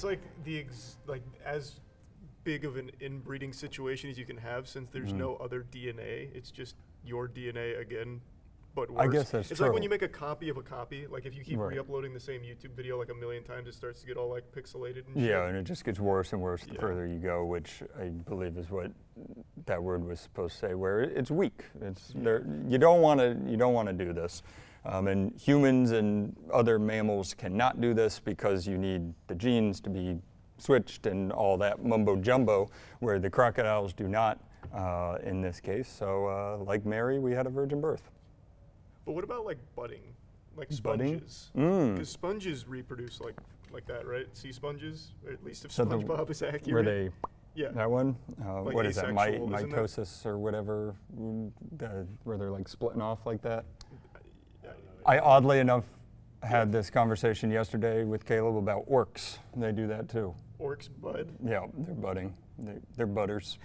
Speaker 1: like like as big of an inbreeding situation as you can have, since there's no other DNA. It's just your DNA again, but worse.
Speaker 2: I guess that's
Speaker 1: It's
Speaker 2: true.
Speaker 1: like when you make a copy of a copy. Like if you keep
Speaker 2: Right.
Speaker 1: re-uploading the same YouTube video like a million times, it starts to get all like pixelated and shit.
Speaker 2: Yeah, and it just gets worse and worse the
Speaker 1: Yeah.
Speaker 2: further you go, which I believe is what that word was supposed to say. Where it's weak. It's there. You don't want to do this, and humans and other mammals cannot do this because you need the genes to be switched and all that mumbo jumbo. Where the crocodiles do not, in this case. So, like Mary, we had a virgin birth.
Speaker 1: But what about like budding, like
Speaker 2: Budding?
Speaker 1: sponges? Because sponges reproduce like that, right? Sea sponges, or at least if
Speaker 2: So
Speaker 1: SpongeBob is accurate.
Speaker 2: Were they?
Speaker 1: Yeah.
Speaker 2: That one?
Speaker 1: Like
Speaker 2: What is that?
Speaker 1: asexual, isn't it?
Speaker 2: Mitosis or whatever, where they're like splitting off like that? I oddly enough had this conversation yesterday with Caleb about orcs. They do that too.
Speaker 1: Orcs bud.
Speaker 2: Yeah, they're budding. They're butters.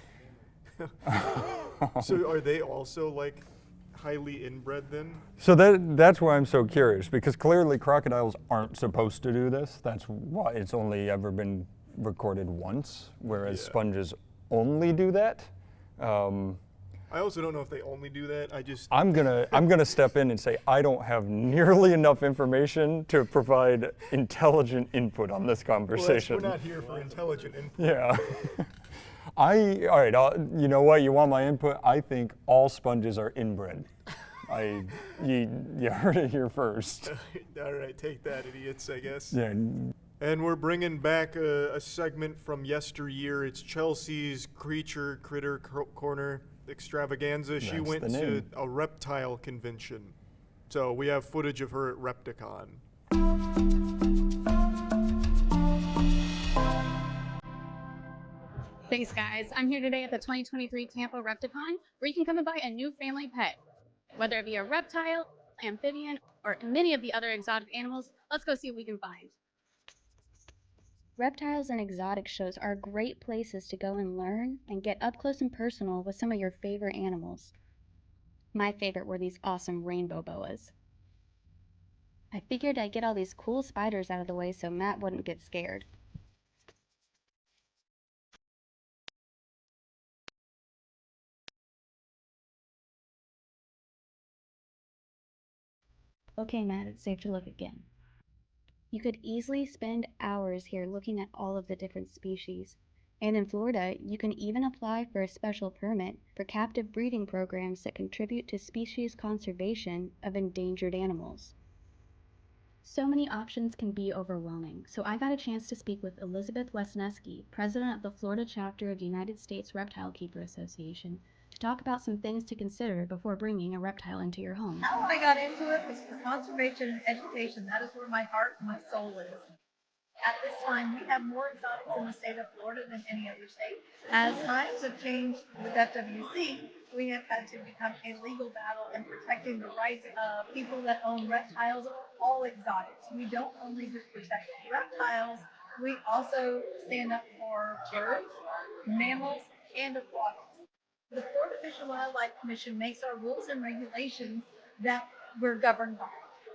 Speaker 1: So are they also like highly inbred then?
Speaker 2: So that's why I'm so curious, because clearly crocodiles aren't supposed to do this. That's why it's only ever been recorded once, whereas
Speaker 1: Yeah.
Speaker 2: sponges only do that.
Speaker 1: I also don't know if they only do that.
Speaker 2: I'm gonna step in and say I don't have nearly enough information to provide intelligent input on this conversation.
Speaker 1: We're not here for intelligent input.
Speaker 2: Yeah. All right. You know what? You want my input? I think all sponges are inbred. You heard it here first.
Speaker 1: All right, take that, idiots, I guess.
Speaker 2: Yeah.
Speaker 1: And we're bringing back a segment from yesteryear. It's Chelsea's Critter Corner extravaganza. She
Speaker 2: That's
Speaker 1: went
Speaker 2: the
Speaker 1: to
Speaker 2: name.
Speaker 1: a reptile convention. So we have footage of her at Repticon.
Speaker 3: Thanks, guys. I'm here today at the 2023 Tampa Repticon, where you can come and buy a new family pet. Whether it be a reptile, amphibian, or many of the other exotic animals, let's go see what we can find.
Speaker 7: Reptiles and exotic shows are great places to go and learn and get up close and personal with some of your favorite animals. My favorite were these awesome rainbow boas. I figured I'd get all these cool spiders out of the way so Matt wouldn't get scared. Okay, Matt, it's safe to look again. You could easily spend hours here looking at all of the different species. And in Florida, you can even apply for a special permit for captive breeding programs that contribute to species conservation of endangered animals. So many options can be overwhelming, so I got a chance to speak with Elizabeth Wesneski, president of the Florida chapter of the United States Reptile Keeper Association, to talk about some things to consider before bringing a reptile into your home.
Speaker 8: How I got into it was for conservation and education. That is where my heart and my soul is. At this time, we have more exotics in the state of Florida than any other state. As times have changed with FWC, we have had to become a legal battle in protecting the rights of people that own reptiles, all exotics. We don't only just protect reptiles, we also stand up for birds, mammals, and aquatics. The Florida Fish and Wildlife Commission makes our rules and regulations that we're governed by.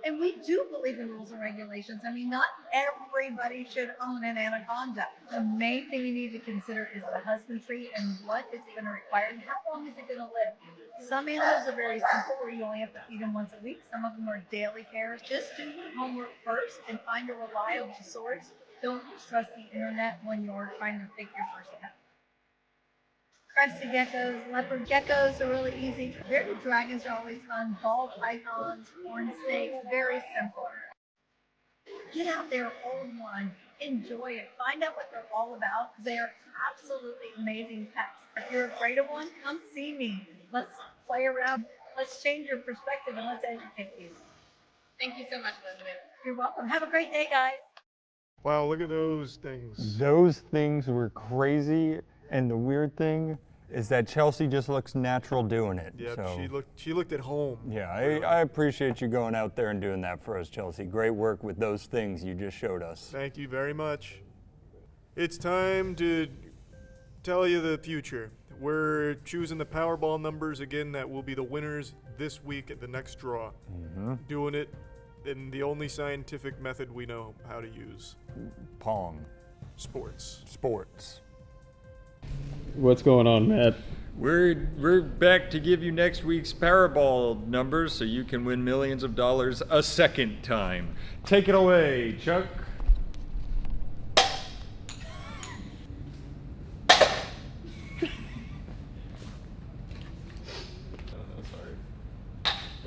Speaker 8: And we do believe in rules and regulations. I mean, not everybody should own an anaconda. The main thing you need to consider is the husbandry and what is going to require and how long is it going to live. Some animals are very simple where you only have to feed them once a week. Some of them are daily cares. Just do your homework first and find a reliable source. Don't just trust the internet when you're trying to pick your first pet. Crested geckos, leopard geckos are really easy. Bearded dragons are always fun. Ball pythons, horn snakes, very simple. Get out there, own one, enjoy it, find out what they're all about. They are absolutely amazing pets. If you're afraid of one, come see me. Let's play around. Let's change your perspective and let's educate you.
Speaker 3: Thank you so much, Elizabeth.
Speaker 8: You're welcome. Have a great day, guys.
Speaker 1: Wow, look at those things.
Speaker 2: Those things were crazy, and the weird thing is that Chelsea just looks natural doing it.
Speaker 1: Yep,
Speaker 2: so,
Speaker 1: she looked at home.
Speaker 2: yeah, I appreciate you going out there and doing that for us, Chelsea. Great work with those things you just showed us.
Speaker 1: Thank you very much. It's time to tell you the future. We're choosing the Powerball numbers again that will be the winners this week at the next draw. Doing it in the only scientific method we know how to use.
Speaker 2: Pong.
Speaker 1: Sports.
Speaker 2: Sports.
Speaker 9: What's going on, Matt?
Speaker 10: We're back to give you next week's Powerball numbers so you can win millions of dollars a second time. Take it away, Chuck.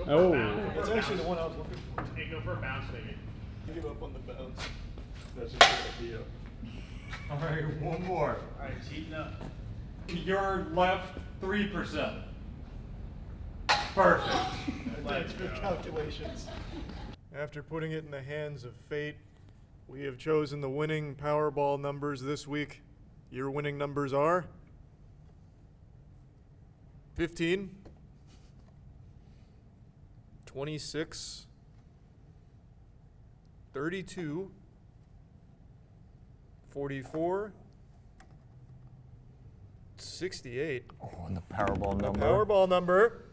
Speaker 9: Oh,
Speaker 1: That's actually the one I was looking for.
Speaker 4: Hey, go for a bounce, maybe.
Speaker 1: Give up on the bounce.
Speaker 4: That's just a good idea.
Speaker 10: All right, one more.
Speaker 4: All right, cheating up.
Speaker 10: Your left 3%. Perfect.
Speaker 1: Thanks for calculations. After putting it in the hands of fate, we have chosen the winning Powerball numbers this week. Your winning numbers are 15, 26, 32, 44, 68.
Speaker 2: Oh, and the Powerball number.
Speaker 1: Powerball number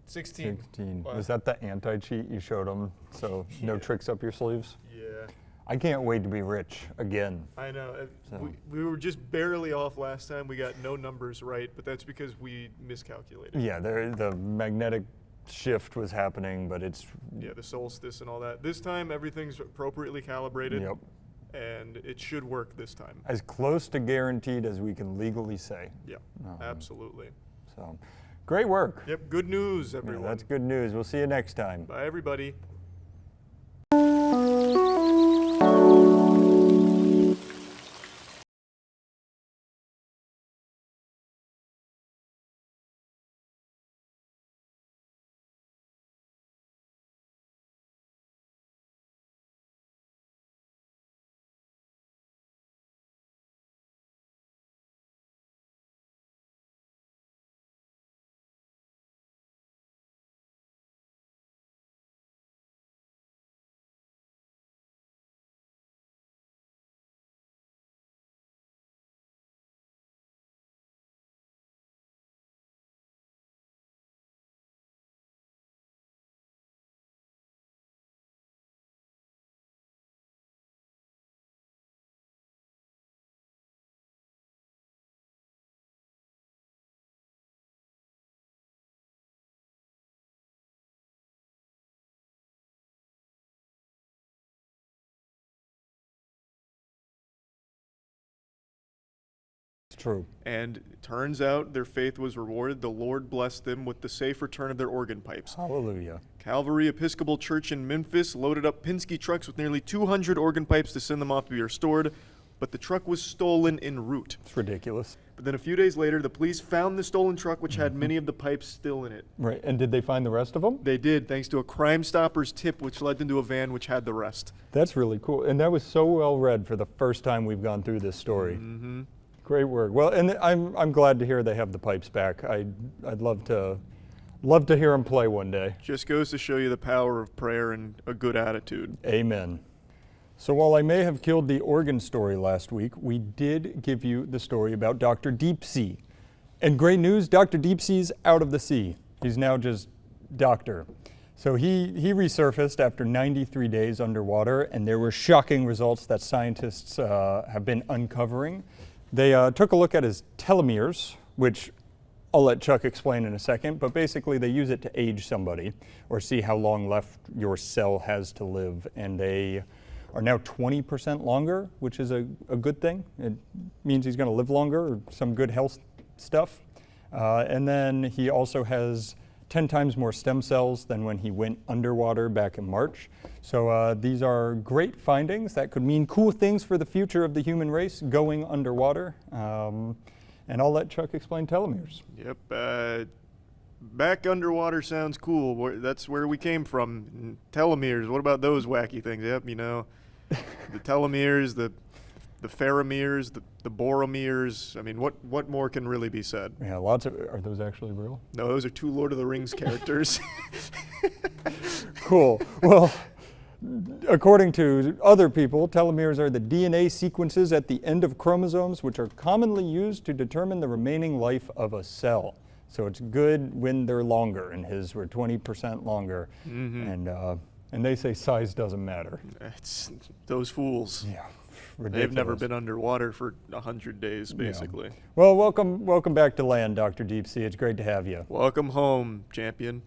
Speaker 1: 16.
Speaker 2: 16.
Speaker 1: Wow.
Speaker 2: Was that the anti-cheat you showed them? So no tricks up your sleeves?
Speaker 1: Yeah,
Speaker 2: I can't wait to be rich again.
Speaker 1: I know.
Speaker 2: So-
Speaker 1: We were just barely off last time. We got no numbers right, but that's because we miscalculated.
Speaker 2: Yeah, the magnetic shift was happening, but it's,
Speaker 1: Yeah, the solstice and all that. This time, everything's appropriately calibrated,
Speaker 2: yep,
Speaker 1: and it should work this time.
Speaker 2: as close to guaranteed as we can legally say.
Speaker 1: Yeah, absolutely.
Speaker 2: So, great work.
Speaker 1: Yep, good news,
Speaker 2: Yeah,
Speaker 1: everyone.
Speaker 2: that's good news. We'll see you next time.
Speaker 1: Bye, everybody.
Speaker 2: It's true.
Speaker 1: And it turns out their faith was rewarded. The Lord blessed them with the safe return of their organ pipes.
Speaker 2: Hallelujah.
Speaker 1: Calvary Episcopal Church in Memphis loaded up Penske trucks with nearly 200 organ pipes to send them off to be restored, but the truck was stolen en route.
Speaker 2: It's ridiculous.
Speaker 1: But then a few days later, the police found the stolen truck, which had many of the pipes still in it.
Speaker 2: Right, and did they find the rest of them?
Speaker 1: They did, thanks to a Crime Stoppers tip, which led them to a van which had the rest.
Speaker 2: That's really cool. And that was so well read for the first time we've gone through this story.
Speaker 1: Mm-hmm.
Speaker 2: Great work. Well, and I'm glad to hear they have the pipes back. I'd love to hear them play one day.
Speaker 1: Just goes to show you the power of prayer and a good attitude.
Speaker 2: Amen. So while I may have killed the organ story last week, we did give you the story about Dr. Deep Sea. And great news, Dr. Deep Sea's out of the sea. He's now just doctor. So he resurfaced after 93 days underwater, and there were shocking results that scientists have been uncovering. They took a look at his telomeres, which I'll let Chuck explain in a second, but basically they use it to age somebody or see how long left your cell has to live, and they are now 20% longer, which is a good thing. It means he's going to live longer, or some good health stuff. And then he also has 10 times more stem cells than when he went underwater back in March. So these are great findings that could mean cool things for the future of the human race going underwater. And I'll let Chuck explain telomeres.
Speaker 1: Yep. Back underwater sounds cool. That's where we came from. Telomeres, what about those wacky things? Yep, you know, the telomeres, the pheromeres, the boromeres. I mean, what more can really be said?
Speaker 2: Yeah, lots of, are those actually real?
Speaker 1: No, those are two Lord of the Rings characters.
Speaker 2: Cool. Well, according to other people, telomeres are the DNA sequences at the end of chromosomes, which are commonly used to determine the remaining life of a cell. So it's good when they're longer, and his were 20% longer. Mm-hmm. And they say size doesn't matter.
Speaker 1: It's those fools.
Speaker 2: Yeah, ridiculous.
Speaker 1: They've never been underwater for 100 days, basically.
Speaker 2: Yeah. Well, welcome back to land, Dr. Deep Sea. It's great to have you.
Speaker 1: Welcome home, champion.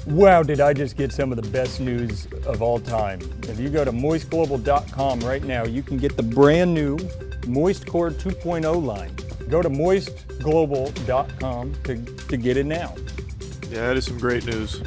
Speaker 2: Wow, did I just get some of the best news of all time. If you go to moistglobal.com right now, you can get the brand new MoistCore 2.0 line. Go to moistglobal.com to get it now.
Speaker 1: Yeah, that is some great news.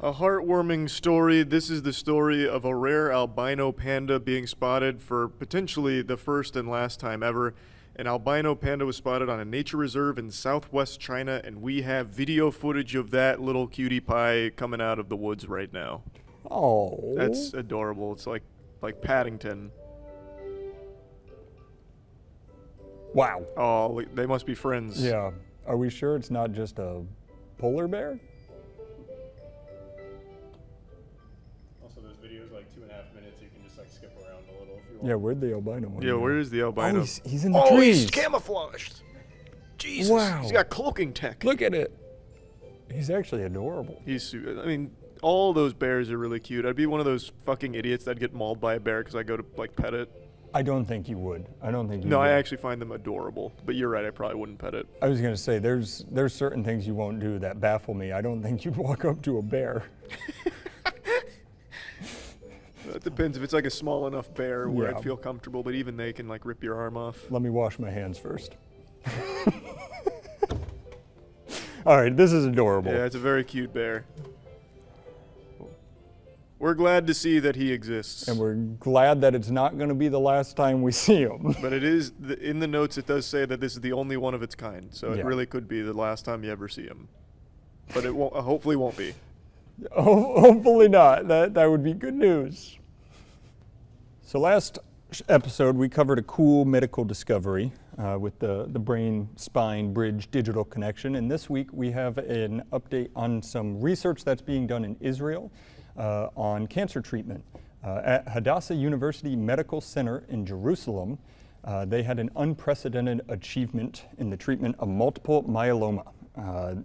Speaker 1: A heartwarming story. This is the story of a rare albino panda being spotted for potentially the first and last time ever. An albino panda was spotted on a nature reserve in southwest China, and we have video footage of that little cutie pie coming out of the woods right now.
Speaker 2: Oh,
Speaker 1: that's adorable. It's like Paddington.
Speaker 2: Wow.
Speaker 1: Oh, they must be friends.
Speaker 2: Yeah. Are we sure it's not just a polar bear?
Speaker 4: Also, those videos like 2.5 minutes. You can just like skip around a little if you want.
Speaker 2: Yeah, where'd the albino one?
Speaker 1: Yeah, where is the albino?
Speaker 2: Oh, he's in the trees.
Speaker 1: He's camouflaged. Jesus.
Speaker 2: Wow.
Speaker 1: He's got cloaking tech.
Speaker 2: Look at it. He's actually adorable.
Speaker 1: I mean, all those bears are really cute. I'd be one of those fucking idiots that'd get mauled by a bear because I go to like pet it.
Speaker 2: I don't think you would. I don't think you
Speaker 1: No,
Speaker 2: would.
Speaker 1: I actually find them adorable. But you're right, I probably wouldn't pet it.
Speaker 2: I was going to say, there's certain things you won't do that baffle me. I don't think you'd walk up to a bear.
Speaker 1: It depends if it's like a small enough bear where
Speaker 2: Yeah.
Speaker 1: I'd feel comfortable, but even they can like rip your arm off.
Speaker 2: Let me wash my hands first. All right, this is adorable.
Speaker 1: Yeah, it's a very cute bear. We're glad to see that he exists.
Speaker 2: And we're glad that it's not going to be the last time we see him.
Speaker 1: But it is, in the notes it does say that this is the only one of its kind. So
Speaker 2: Yeah.
Speaker 1: it really could be the last time you ever see him. But it won't, hopefully won't be.
Speaker 2: Hopefully not. That would be good news. So last episode we covered a cool medical discovery with the brain spine bridge digital connection, and this week we have an update on some research that's being done in Israel on cancer treatment. At Hadassah University Medical Center in Jerusalem, they had an unprecedented achievement in the treatment of multiple myeloma.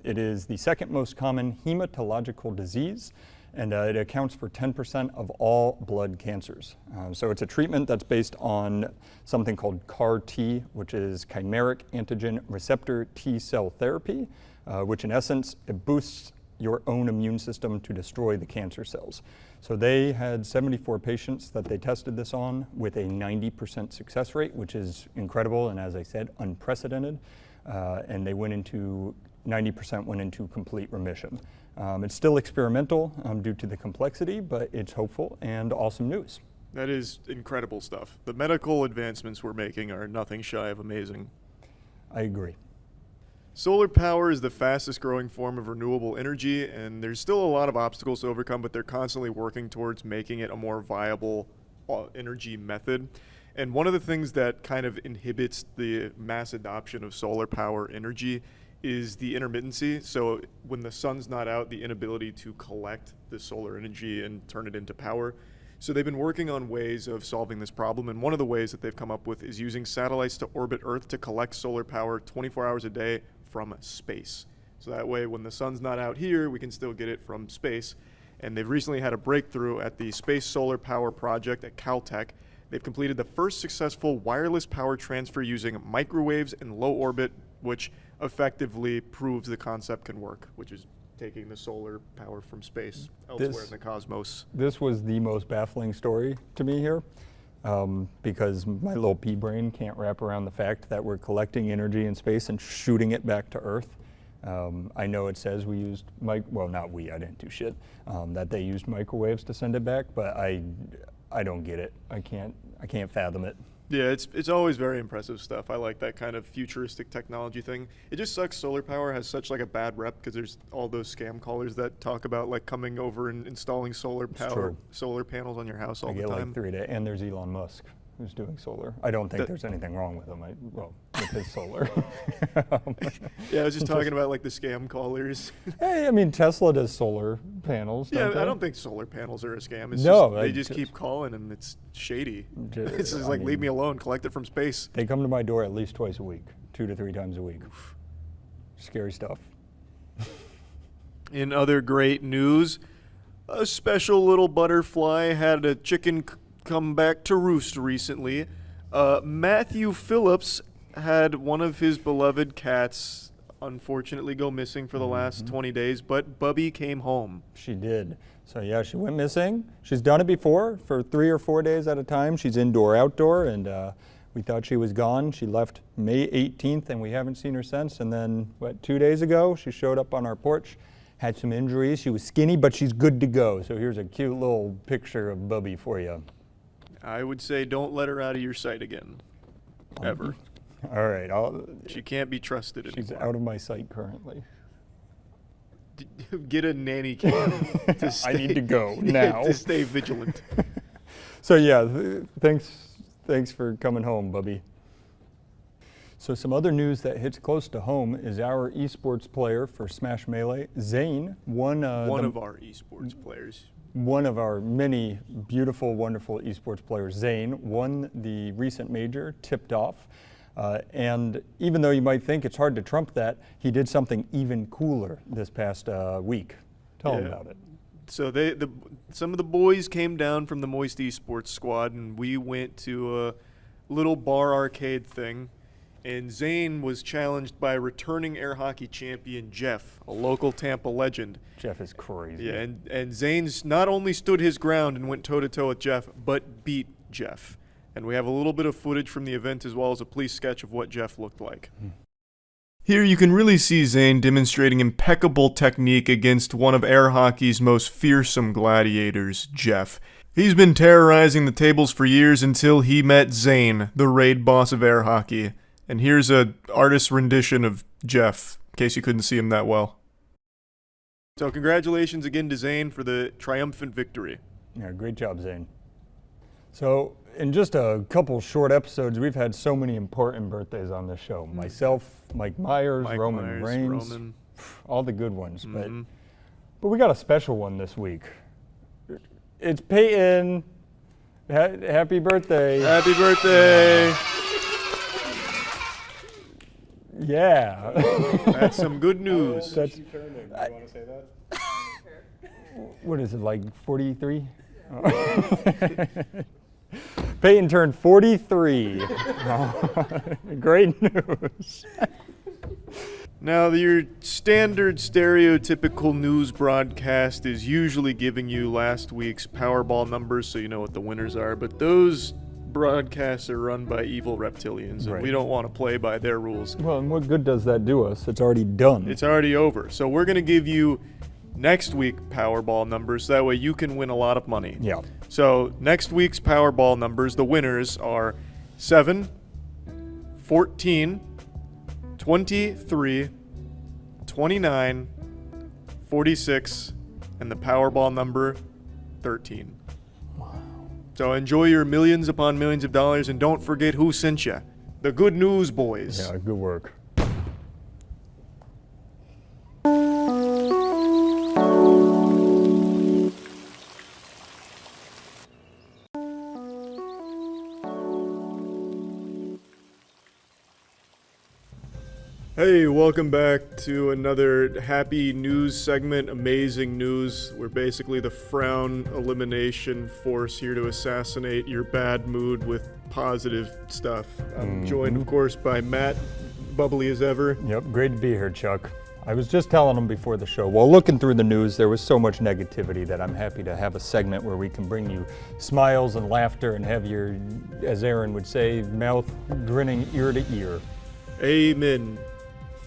Speaker 2: It is the second most common hematological disease, and it accounts for 10% of all blood cancers. So it's a treatment that's based on something called CAR-T, which is chimeric antigen receptor T cell therapy, which in essence, it boosts your own immune system to destroy the cancer cells. So they had 74 patients that they tested this on with a 90% success rate, which is incredible, and as I said, unprecedented. And they 90% went into complete remission. It's still experimental due to the complexity, but it's hopeful and awesome news.
Speaker 1: That is incredible stuff. The medical advancements we're making are nothing shy of amazing.
Speaker 2: I agree.
Speaker 1: Solar power is the fastest growing form of renewable energy, and there's still a lot of obstacles to overcome, but they're constantly working towards making it a more viable energy method. And one of the things that kind of inhibits the mass adoption of solar power energy is the intermittency. So when the sun's not out, the inability to collect the solar energy and turn it into power. So they've been working on ways of solving this problem, and one of the ways that they've come up with is using satellites to orbit Earth to collect solar power 24 hours a day from space. So that way, when the sun's not out here, we can still get it from space. And they've recently had a breakthrough at the Space Solar Power Project at Caltech. They've completed the first successful wireless power transfer using microwaves in low orbit, which effectively proves the concept can work, which is taking the solar power from space elsewhere in the cosmos.
Speaker 2: This was the most baffling story to me here, because my little pea brain can't wrap around the fact that we're collecting energy in space and shooting it back to Earth. I know it says we used, well, not we, I didn't do shit, that they used microwaves to send it back, but I don't get it. I can't fathom it.
Speaker 1: Yeah, it's always very impressive stuff. I like that kind of futuristic technology thing. It just sucks solar power has such like a bad rep because there's all those scam callers that talk about like coming over and installing solar panels on your house all the time.
Speaker 2: I get like 3 days, and there's Elon Musk who's doing solar. I don't think there's anything wrong with him. With his solar.
Speaker 1: Yeah, I was just talking about like the scam callers.
Speaker 2: Hey, I mean, Tesla does solar panels.
Speaker 1: Yeah,
Speaker 2: don't they?
Speaker 1: I don't think solar panels are a scam. It's
Speaker 2: No,
Speaker 1: just, they just keep calling and it's shady. It's just like, leave me alone, collect it from space.
Speaker 2: They come to my door at least twice a week, 2 to 3 times a week. Scary stuff.
Speaker 1: In other great news, a special little butterfly had a chicken come back to roost recently. Matthew Phillips had one of his beloved cats unfortunately go missing for the last 20 days, but Bubby came home.
Speaker 2: She did. So yeah, she went missing. She's done it before for 3 or 4 days at a time. She's indoor, outdoor, and we thought she was gone. She left May 18th, and we haven't seen her since. And then, 2 days ago, she showed up on our porch, had some injuries. She was skinny, but she's good to go. So here's a cute little picture of Bubby for you.
Speaker 1: I would say don't let her out of your sight again. Ever.
Speaker 2: All right.
Speaker 1: She can't be trusted anymore.
Speaker 2: She's out of my sight currently.
Speaker 1: Get a nanny cam.
Speaker 2: I need to go now.
Speaker 1: To stay vigilant.
Speaker 2: So yeah, thanks for coming home, Bubby. So some other news that hits close to home is our esports player for Smash Melee, Zane, won
Speaker 1: one of our esports players.
Speaker 2: One of our many beautiful, wonderful esports players, Zane, won the recent major, Tipped Off. And even though you might think it's hard to trump that, he did something even cooler this past week. Tell him about it.
Speaker 1: So some of the boys came down from the Moist Esports squad, and we went to a little bar arcade thing. And Zane was challenged by returning air hockey champion Jeff, a local Tampa legend.
Speaker 2: Jeff is crazy.
Speaker 1: Yeah, and Zane's not only stood his ground and went toe-to-toe with Jeff, but beat Jeff. And we have a little bit of footage from the event as well as a police sketch of what Jeff looked like. Here you can really see Zane demonstrating impeccable technique against one of air hockey's most fearsome gladiators, Jeff. He's been terrorizing the tables for years until he met Zane, the raid boss of air hockey. And here's a artist's rendition of Jeff, in case you couldn't see him that well. So congratulations again to Zane for the triumphant victory.
Speaker 2: Yeah, great job, Zane. So in just a couple short episodes, we've had so many important birthdays on this show. Myself, Mike Myers, Roman Reigns, all the good ones. But we got a special one this week. It's Peyton. Happy birthday.
Speaker 1: Happy birthday.
Speaker 2: Yeah.
Speaker 1: That's some good news.
Speaker 4: How old is she turning? Do you want to say that?
Speaker 2: What is it, like 43? Peyton turned 43. Great news.
Speaker 1: Now, your standard stereotypical news broadcast is usually giving you last week's Powerball numbers so you know what the winners are, but those broadcasts are run by evil reptilians, and we don't want to play by their rules.
Speaker 2: Well, and what good does that do us? It's already done.
Speaker 1: It's already over. So we're going to give you next week Powerball numbers, so that way you can win a lot of money.
Speaker 2: Yeah.
Speaker 1: So next week's Powerball numbers, the winners are 7, 14, 23, 29, 46, and the Powerball number 13. Wow. So enjoy your millions upon millions of dollars, and don't forget who sent you. The Good News Boys.
Speaker 2: Yeah, good work.
Speaker 1: Hey, welcome back to another happy news segment. Amazing news. We're basically the frown elimination force here to assassinate your bad mood with positive stuff. I'm joined, of course, by Matt, bubbly as ever.
Speaker 2: Yep, great to be here, Chuck. I was just telling him before the show, while looking through the news, there was so much negativity that I'm happy to have a segment where we can bring you smiles and laughter and have your, as Aaron would say, mouth grinning ear to ear.
Speaker 1: Amen,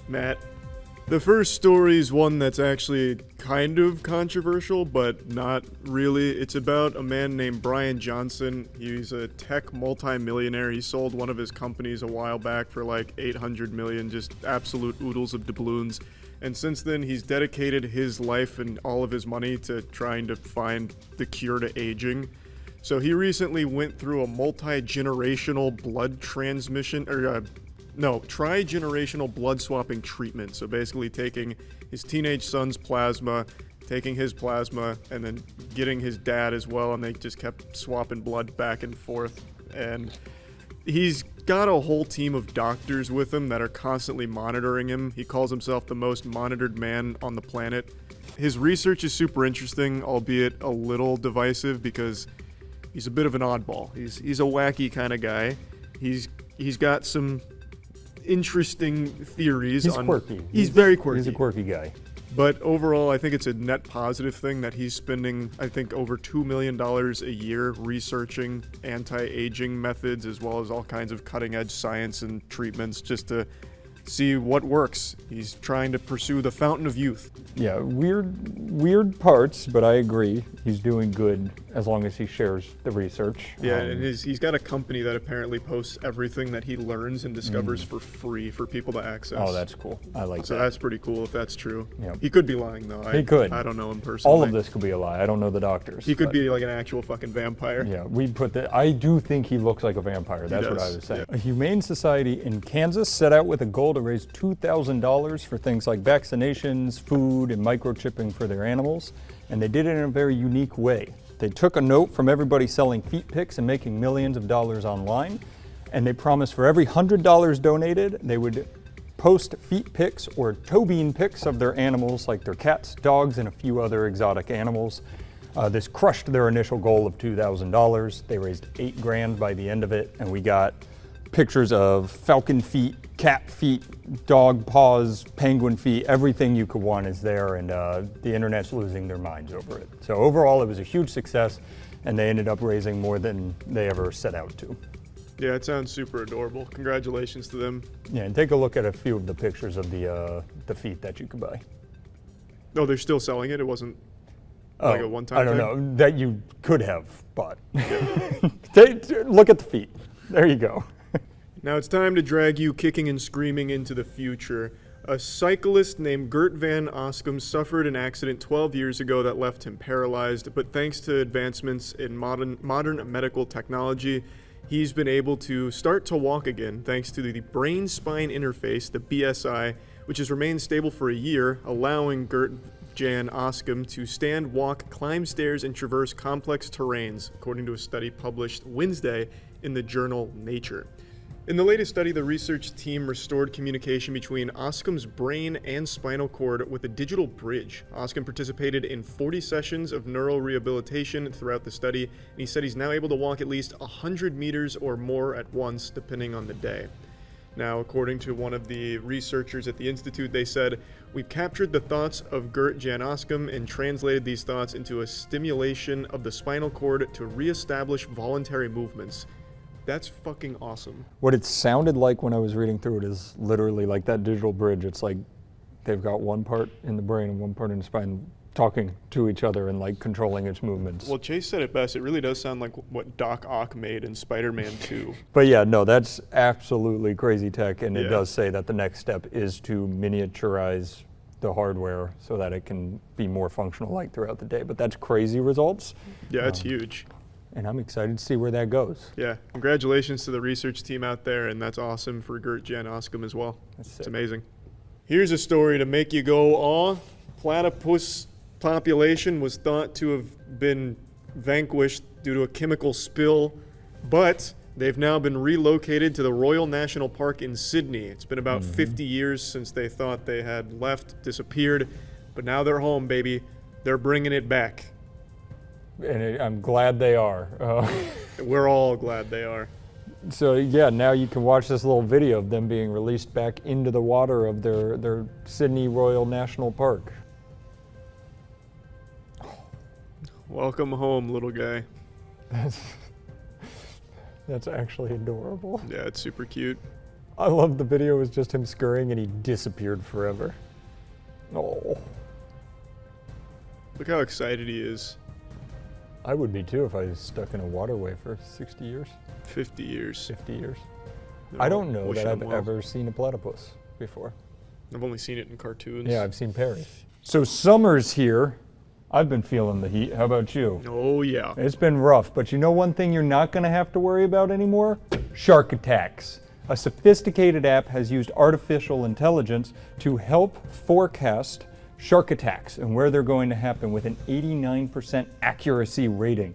Speaker 1: Matt. The first story is one that's actually kind of controversial, but not really. It's about a man named Brian Johnson. He's a tech multimillionaire. He sold one of his companies a while back for like 800 million, just absolute oodles of doubloons. And since then, he's dedicated his life and all of his money to trying to find the cure to aging. So he recently went through a multi-generational blood transmission, or tri-generational blood swapping treatment. So basically taking his teenage son's plasma, taking his plasma, and then getting his dad as well, and they just kept swapping blood back and forth. And he's got a whole team of doctors with him that are constantly monitoring him. He calls himself the most monitored man on the planet. His research is super interesting, albeit a little divisive because he's a bit of an oddball. He's a wacky kind of guy. He's got some interesting theories.
Speaker 2: He's quirky.
Speaker 1: He's very quirky.
Speaker 2: He's a quirky guy.
Speaker 1: But overall, I think it's a net positive thing that he's spending, I think, over $2 million a year researching anti-aging methods as well as all kinds of cutting-edge science and treatments just to see what works. He's trying to pursue the fountain of youth.
Speaker 2: Yeah, weird parts, but I agree. He's doing good as long as he shares the research.
Speaker 1: Yeah, and he's got a company that apparently posts everything that he learns and discovers for free for people to access.
Speaker 2: Oh, that's cool. I like that.
Speaker 1: So that's pretty cool if that's true.
Speaker 2: Yeah.
Speaker 1: He could be lying, though.
Speaker 2: He could.
Speaker 1: I don't know him personally.
Speaker 2: All of this could be a lie. I don't know the doctors.
Speaker 1: He could be like an actual fucking vampire.
Speaker 2: Yeah, I do think he looks like a vampire. That's what I was saying.
Speaker 1: Yeah.
Speaker 2: A humane society in Kansas set out with a goal to raise $2,000 for things like vaccinations, food, and microchipping for their animals, and they did it in a very unique way. They took a note from everybody selling feet pics and making millions of dollars online, and they promised for every $100 donated, they would post feet pics or toe bean pics of their animals, like their cats, dogs, and a few other exotic animals. This crushed their initial goal of $2,000. They raised $8,000 by the end of it, and we got pictures of falcon feet, cat feet, dog paws, penguin feet, everything you could want is there, and the internet's losing their minds over it. So overall, it was a huge success, and they ended up raising more than they ever set out to.
Speaker 1: Yeah, it sounds super adorable. Congratulations to them.
Speaker 2: Yeah, and take a look at a few of the pictures of the feet that you could buy.
Speaker 1: Oh, they're still selling it? It wasn't like a one-time
Speaker 2: thing? I don't know, that you could have bought. Look at the feet. There you go.
Speaker 1: Now it's time to drag you kicking and screaming into the future. A cyclist named Gert van Oskum suffered an accident 12 years ago that left him paralyzed, but thanks to advancements in modern medical technology, he's been able to start to walk again thanks to the brain-spine interface, the BSI, which has remained stable for a year, allowing Gert Jan Oskum to stand, walk, climb stairs, and traverse complex terrains, according to a study published Wednesday in the journal Nature. In the latest study, the research team restored communication between Oskum's brain and spinal cord with a digital bridge. Oskum participated in 40 sessions of neural rehabilitation throughout the study, and he said he's now able to walk at least 100 meters or more at once, depending on the day. Now, according to one of the researchers at the Institute, they said, "We've captured the thoughts of Gert Jan Oskum and translated these thoughts into a stimulation of the spinal cord to reestablish voluntary movements." That's fucking awesome.
Speaker 2: What it sounded like when I was reading through it is literally like that digital bridge. It's like they've got one part in the brain and one part in the spine talking to each other and like controlling its movements.
Speaker 1: Well, Chase said it best. It really does sound like what Doc Ock made in Spider-Man 2.
Speaker 2: But yeah, no, that's absolutely crazy tech, and it does say that the next step is to miniaturize the hardware so that it can be more functional like throughout the day. But that's crazy results.
Speaker 1: Yeah, it's huge.
Speaker 2: And I'm excited to see where that goes.
Speaker 1: Yeah, congratulations to the research team out there, and that's awesome for Gert Jan Oskum as well. It's amazing. Here's a story to make you go, aw. Platypus population was thought to have been vanquished due to a chemical spill, but They've now been relocated to the Royal National Park in Sydney. It's been about 50 years since they thought they had left, disappeared, but now they're home, baby. They're bringing it back.
Speaker 2: And I'm glad they are.
Speaker 1: We're all glad they are.
Speaker 2: So yeah, now you can watch this little video of them being released back into the water of their Sydney Royal National Park.
Speaker 1: Welcome home, little guy.
Speaker 2: That's actually adorable.
Speaker 1: Yeah, it's super cute.
Speaker 2: I love the video. It was just him scurrying and he disappeared forever. Oh.
Speaker 1: Look how excited he is.
Speaker 2: I would be too if I was stuck in a waterway for 60 years.
Speaker 1: 50 years.
Speaker 2: 50 years.
Speaker 1: No,
Speaker 2: I don't know
Speaker 1: wish
Speaker 2: that I've
Speaker 1: him well.
Speaker 2: ever seen a platypus before.
Speaker 1: I've only seen it in cartoons.
Speaker 2: Yeah, I've seen Perry. So summer's here. I've been feeling the heat. How about you?
Speaker 1: Oh, yeah.
Speaker 2: It's been rough, but you know one thing you're not going to have to worry about anymore? Shark attacks. A sophisticated app has used artificial intelligence to help forecast shark attacks and where they're going to happen with an 89% accuracy rating.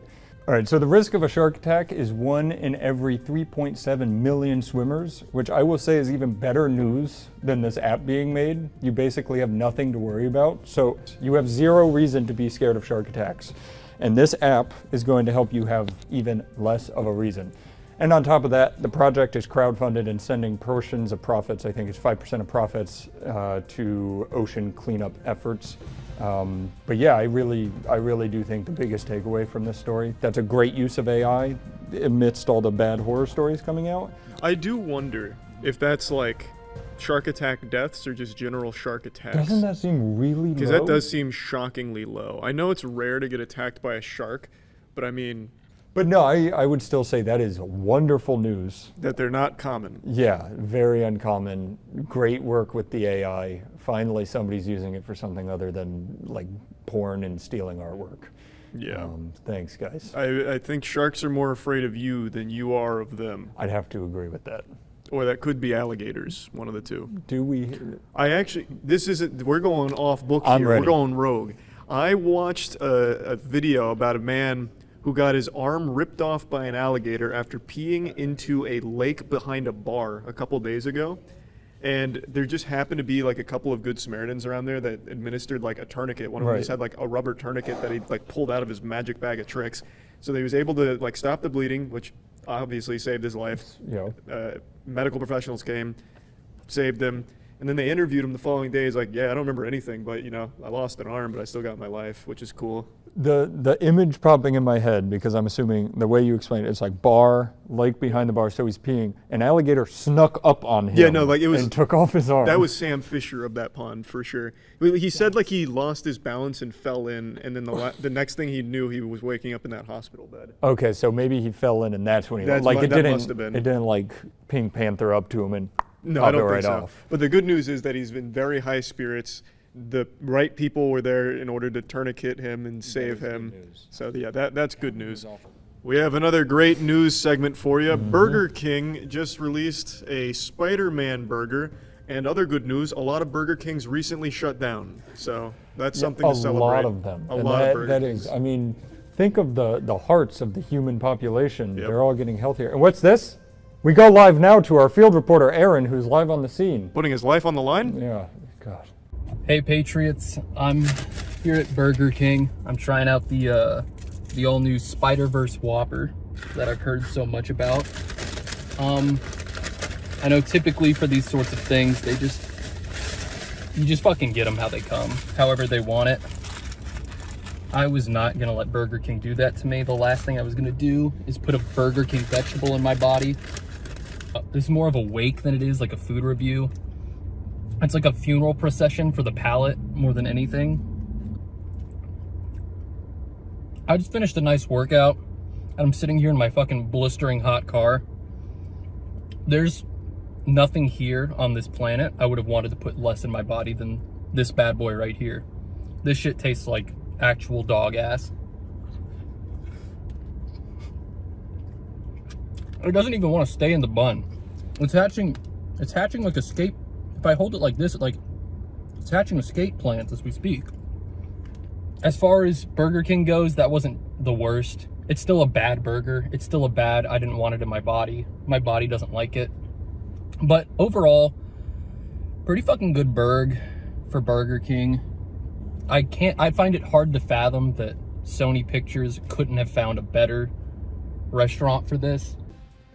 Speaker 2: All right, so the risk of a shark attack is 1 in every 3.7 million swimmers, which I will say is even better news than this app being made. You basically have nothing to worry about. So you have zero reason to be scared of shark attacks. And this app is going to help you have even less of a reason. And on top of that, the project is crowdfunded and sending portions of profits, I think it's 5% of profits, to ocean cleanup efforts. But yeah, I really do think the biggest takeaway from this story, that's a great use of AI amidst all the bad horror stories coming out.
Speaker 1: I do wonder if that's like shark attack deaths or just general shark attacks.
Speaker 2: Doesn't that seem really low?
Speaker 1: Because that does seem shockingly low. I know it's rare to get attacked by a shark, but I mean...
Speaker 2: But no, I would still say that is wonderful news.
Speaker 1: That they're not common.
Speaker 2: Yeah, very uncommon. Great work with the AI. Finally, somebody's using it for something other than like porn and stealing artwork.
Speaker 1: Yeah.
Speaker 2: Thanks, guys.
Speaker 1: I think sharks are more afraid of you than you are of them.
Speaker 2: I'd have to agree with that.
Speaker 1: Or that could be alligators, one of the two.
Speaker 2: Do we?
Speaker 1: We're going off book
Speaker 2: I'm
Speaker 1: here.
Speaker 2: ready.
Speaker 1: We're going rogue. I watched a video about a man who got his arm ripped off by an alligator after peeing into a lake behind a bar a couple days ago. And there just happened to be like a couple of good Samaritans around there that administered like a tourniquet. One of them just had like a rubber tourniquet that he like pulled out of his magic bag of tricks. So he was able to like stop the bleeding, which obviously saved his life. Medical professionals came, saved him. And then they interviewed him the following day. He's like, yeah, I don't remember anything, but you know, I lost an arm, but I still got my life, which is cool.
Speaker 2: The image popping in my head, because I'm assuming the way you explained it, it's like bar, lake behind the bar, so he's peeing. An alligator snuck up on him.
Speaker 1: Yeah, no, like it was,
Speaker 2: and took off his arm.
Speaker 1: That was Sam Fisher of that pond for sure. He said like he lost his balance and fell in, and then the next thing he knew, he was waking up in that hospital bed.
Speaker 2: Okay, so maybe he fell in, and that's when he
Speaker 1: That must have been.
Speaker 2: It didn't like Pink Panther up to him and
Speaker 1: no, I don't think
Speaker 2: right
Speaker 1: so.
Speaker 2: off.
Speaker 1: But the good news is that he's been very high spirits. The right people were there in order to tourniquet him and save him. So yeah, that's good news. We have another great news segment for you. Burger King just released a Spider-Man burger, and other good news, a lot of Burger Kings recently shut down. So that's something to celebrate.
Speaker 2: A lot of them.
Speaker 1: A lot of Burger
Speaker 2: that
Speaker 1: Kings.
Speaker 2: is, I mean, think of the hearts of the human population. Yep. They're all getting healthier. And what's this? We go live now to our field reporter, Aaron, who's live on the scene.
Speaker 1: Putting his life on the line?
Speaker 2: Yeah, gosh.
Speaker 6: Hey Patriots, I'm here at Burger King. I'm trying out the all-new Spider-Verse Whopper that I've heard so much about. I know typically for these sorts of things, you just fucking get them how they come, however they want it. I was not gonna let Burger King do that to me. The last thing I was gonna do is put a Burger King vegetable in my body. This is more of a wake than it is like a food review. It's like a funeral procession for the palate more than anything. I just finished a nice workout and I'm sitting here in my fucking blistering hot car. There's nothing here on this planet I would have wanted to put less in my body than this bad boy right here. This shit tastes like actual dog ass. It doesn't even want to stay in the bun. It's hatching like escape. If I hold it like this, it's hatching escape plants as we speak. As far as Burger King goes, that wasn't the worst. It's still a bad burger. It's still I didn't want it in my body. My body doesn't like it. But overall, pretty fucking good burg for Burger King. I find it hard to fathom that Sony Pictures couldn't have found a better restaurant for this.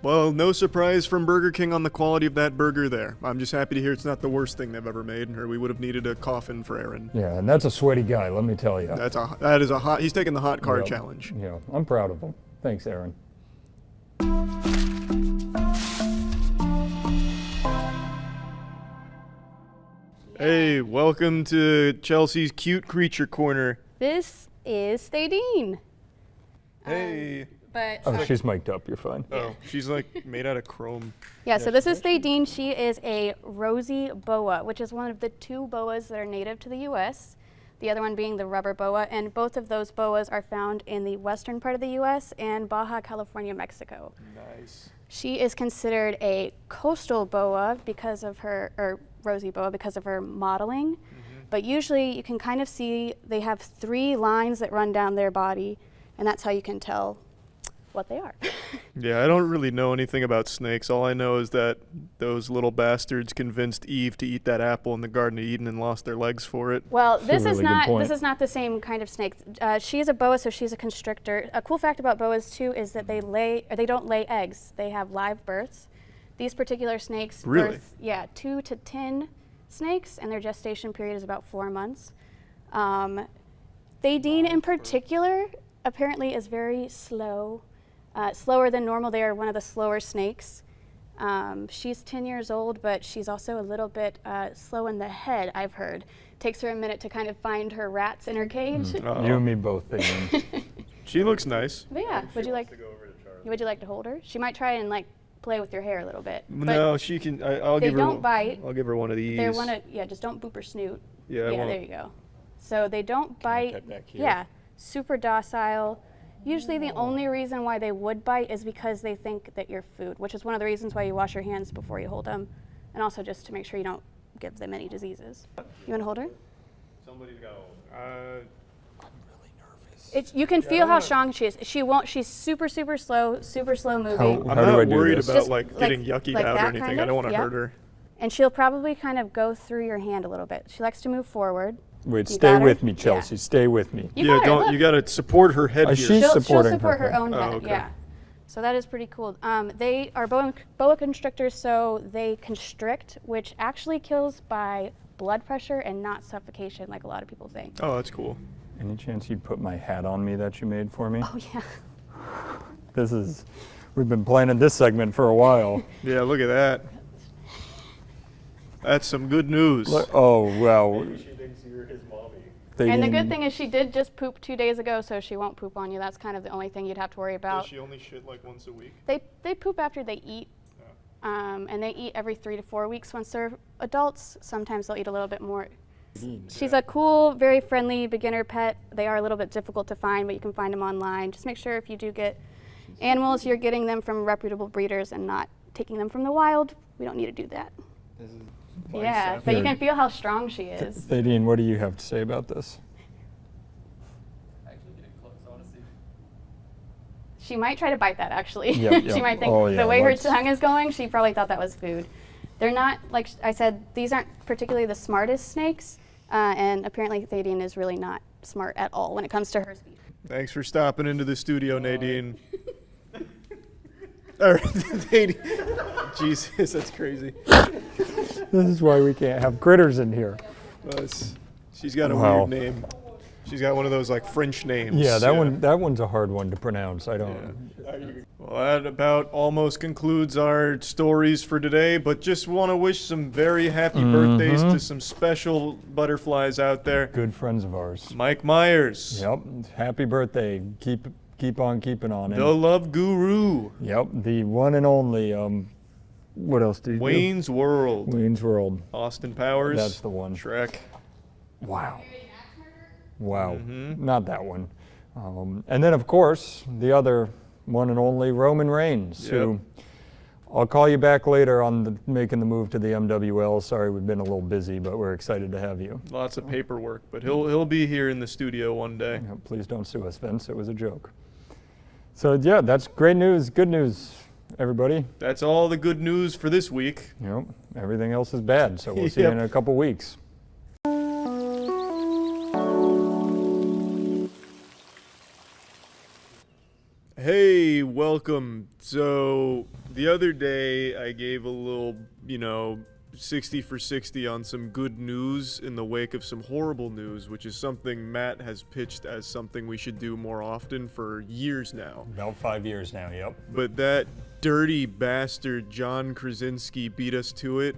Speaker 1: Well, no surprise from Burger King on the quality of that burger there. I'm just happy to hear it's not the worst thing they've ever made, or we would have needed a coffin for Aaron.
Speaker 10: Yeah, and that's a sweaty guy, let me tell you.
Speaker 1: That is a hot, he's taking the hot car
Speaker 10: Yep.
Speaker 1: challenge.
Speaker 10: Yeah, I'm proud of him. Thanks, Aaron.
Speaker 1: Hey, welcome to Chelsea's Cute Creature Corner.
Speaker 11: This is Thadine.
Speaker 1: Hey.
Speaker 11: But
Speaker 10: Oh, she's mic'd up, you're fine.
Speaker 1: Oh, she's like made out of chrome.
Speaker 11: yeah, so this is Thadine. She is a rosy boa, which is one of the 2 boas that are native to the U.S., the other one being the rubber boa, and both of those boas are found in the western part of the U.S. and Baja California, Mexico.
Speaker 1: Nice.
Speaker 11: She is considered a coastal boa because of her, or rosy boa because of her modeling, but usually you can kind of see they have 3 lines that run down their body, and that's how you can tell what they are.
Speaker 1: Yeah, I don't really know anything about snakes. All I know is that those little bastards convinced Eve to eat that apple in the Garden of Eden and lost their legs for it.
Speaker 11: Well,
Speaker 10: That's a really good point.
Speaker 11: this is not the same kind of snake. She's a boa, so she's a constrictor. A cool fact about boas too is that they don't lay eggs. They have live births. These particular snakes
Speaker 1: Really?
Speaker 11: birth 2 to 10 snakes, and their gestation period is about 4 months. Thadine in particular apparently is very slow. Slower than normal. They are one of the slower snakes. She's 10 years old, but she's also a little bit slow in the head, I've heard. Takes her a minute to kind of find her rats in her cage.
Speaker 10: You and me both, Thadine.
Speaker 1: She looks nice.
Speaker 11: But yeah, would you like to hold her? She might try and like play with your hair a little bit. But
Speaker 1: No, she can. I'll
Speaker 11: they
Speaker 1: give her.
Speaker 11: don't bite.
Speaker 1: I'll give her one of these.
Speaker 11: They're just don't boop her snoot.
Speaker 1: Yeah, I won't.
Speaker 11: there you go. So they don't bite.
Speaker 10: pet back here?
Speaker 11: Yeah, super docile. Usually the only reason why they would bite is because they think that you're food, which is one of the reasons why you wash your hands before you hold them, and also just to make sure you don't give them any diseases. You want to hold her?
Speaker 4: Somebody's got
Speaker 11: You can feel how strong she is. She's super slow moving.
Speaker 1: I'm
Speaker 10: How do I
Speaker 1: not
Speaker 10: do
Speaker 1: worried
Speaker 10: this?
Speaker 1: about
Speaker 11: Just
Speaker 1: like getting yuckied
Speaker 11: like
Speaker 1: out or
Speaker 11: that
Speaker 1: anything.
Speaker 11: kind
Speaker 1: I
Speaker 11: of?
Speaker 1: don't want to
Speaker 11: Yeah.
Speaker 1: hurt her.
Speaker 11: And she'll probably kind of go through your hand a little bit. She likes to move forward.
Speaker 10: Wait,
Speaker 11: You
Speaker 10: stay
Speaker 11: got her?
Speaker 10: with me,
Speaker 11: Yeah.
Speaker 10: Chelsea. Stay with me.
Speaker 11: You
Speaker 1: Yeah,
Speaker 11: got her, look.
Speaker 1: you gotta support her head here.
Speaker 10: She's
Speaker 11: She'll
Speaker 10: supporting
Speaker 11: support her
Speaker 10: head.
Speaker 11: own
Speaker 1: Oh,
Speaker 11: head,
Speaker 1: okay.
Speaker 11: yeah. So that is pretty cool. They are boa constrictors, so they constrict, which actually kills by blood pressure and not suffocation, like a lot of people think.
Speaker 1: Oh, that's cool.
Speaker 10: Any chance you'd put my hat on me that you made for me?
Speaker 11: Oh yeah.
Speaker 10: We've been planning this segment for a while.
Speaker 1: Yeah, look at that. That's some good news.
Speaker 10: Oh, wow.
Speaker 4: She thinks you're his mommy.
Speaker 11: And the good thing is she did just poop 2 days ago, so she won't poop on you. That's kind of the only thing you'd have to worry
Speaker 1: Does
Speaker 11: about.
Speaker 1: she only shit like once a week?
Speaker 11: They poop after they eat, and they eat every 3 to 4 weeks once they're adults. Sometimes they'll eat a little bit more. She's a cool, very friendly beginner pet. They are a little bit difficult to find, but you can find them online. Just make sure if you do get animals, you're getting them from reputable breeders and not taking them from the wild. We don't need to do that. Yeah, but you can feel how strong she is.
Speaker 10: Thadine, what do you have to say about this?
Speaker 6: Actually getting close, I want to see.
Speaker 11: She might try to bite that, actually.
Speaker 10: Yep,
Speaker 11: She
Speaker 10: yep.
Speaker 11: might think
Speaker 10: Oh, yeah,
Speaker 11: the way her
Speaker 10: let's-
Speaker 11: tongue is going, she probably thought that was food. They're not, like I said, these aren't particularly the smartest snakes, and apparently Thadine is really not smart at all when it comes to her speech.
Speaker 1: Thanks for stopping into the studio, Nadine. Nadine. Jesus, that's crazy.
Speaker 10: This is why we can't have critters in here.
Speaker 1: She's got a
Speaker 10: Wow.
Speaker 1: weird name. She's got one of those like French names.
Speaker 10: Yeah, that one's a hard one to pronounce. I don't.
Speaker 1: Well, that about almost concludes our stories for today, but just want to wish some very happy birthdays to some special butterflies out there.
Speaker 10: Good friends of ours.
Speaker 1: Mike Myers.
Speaker 10: Yep. Happy birthday. Keep on keeping on.
Speaker 1: The Love Guru.
Speaker 10: Yep. The one and only. What else do you
Speaker 1: Wayne's World.
Speaker 10: do? Wayne's World.
Speaker 1: Austin Powers.
Speaker 10: That's the one.
Speaker 1: Shrek.
Speaker 10: Wow. Wow. Not that one. And then, of course, the other one and only Roman Reigns, who I'll call you back later on making the move to the MWL. Sorry, we've been a little busy, but we're excited to have you.
Speaker 1: Lots of paperwork, but he'll be here in the studio one day.
Speaker 10: Please don't sue us, Vince. It was a joke. So yeah, that's great news. Good news, everybody.
Speaker 1: That's all the good news for this week.
Speaker 10: Yep. Everything else is bad. So we'll see you in a couple weeks.
Speaker 1: Hey, welcome. So the other day I gave a little, 60 for 60 on some good news in the wake of some horrible news, which is something Matt has pitched as something we should do more often for years now.
Speaker 10: About 5 years now, yep.
Speaker 1: But that dirty bastard John Krasinski beat us to it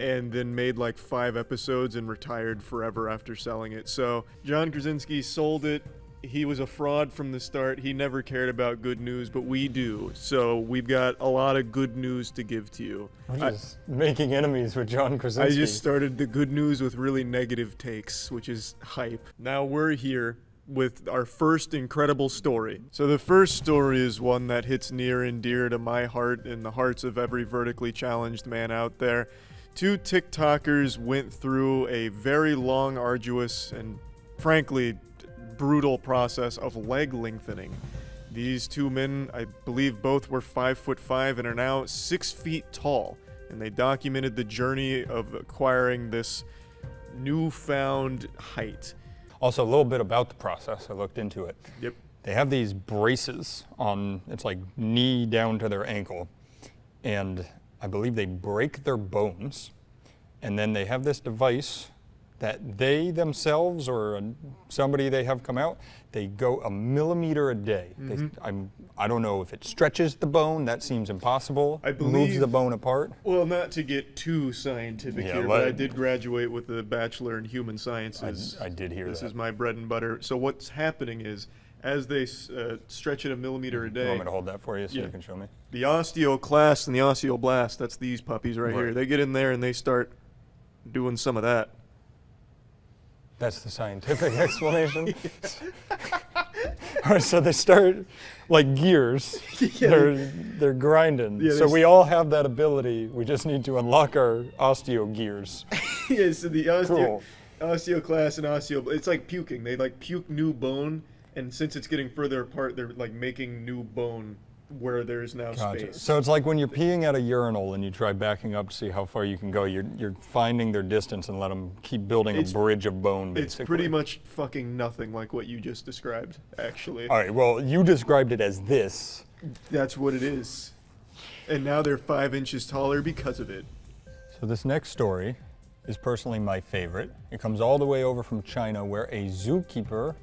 Speaker 1: and then made like 5 episodes and retired forever after selling it. So John Krasinski sold it. He was a fraud from the start. He never cared about good news, but we do. So we've got a lot of good news to give to you.
Speaker 10: We're just making enemies with John Krasinski.
Speaker 1: I just started the good news with really negative takes, which is hype. Now we're here with our first incredible story. So the first story is one that hits near and dear to my heart and the hearts of every vertically challenged man out there. 2 TikTokers went through a very long, arduous, and frankly, brutal process of leg lengthening. These 2 men, I believe both were 5'5" and are now 6 feet tall, and they documented the journey of acquiring this newfound height.
Speaker 10: Also, a little bit about the process. I looked into it.
Speaker 1: Yep.
Speaker 10: They have these braces on, it's like knee down to their ankle, and I believe they break their bones, and then they have this device that they themselves or somebody they have come out, they go 1 millimeter a day. I don't know if it stretches the bone, that seems impossible.
Speaker 1: I believe,
Speaker 10: moves the bone apart.
Speaker 1: Well, not to get too scientific here, but I did graduate with a bachelor in human sciences.
Speaker 10: I did hear that.
Speaker 1: This is my bread and butter. So what's happening is, as they stretch it 1 millimeter a day.
Speaker 10: You want me to hold that for you so you can show me?
Speaker 1: The osteoclast and the osteoblast, that's these puppies right here. They get in there and they start doing some of that.
Speaker 10: That's the scientific explanation. So they start like gears. They're grinding.
Speaker 1: Yeah,
Speaker 10: so we all have that ability. We just need to unlock our osteo gears.
Speaker 1: Yeah, so the osteoclast and it's like puking. They like puke new bone, and since it's getting further apart, they're like making new bone where there's now space.
Speaker 10: So it's like when you're peeing at a urinal and you try backing up to see how far you can go, you're finding their distance and let them keep building a bridge of bone, basically.
Speaker 1: It's pretty much fucking nothing like what you just described, actually.
Speaker 10: All right, well, you described it as this.
Speaker 1: That's what it is. And now they're 5 inches taller because of it.
Speaker 10: So this next story is personally my favorite. It comes all the way over from China, where a zookeeper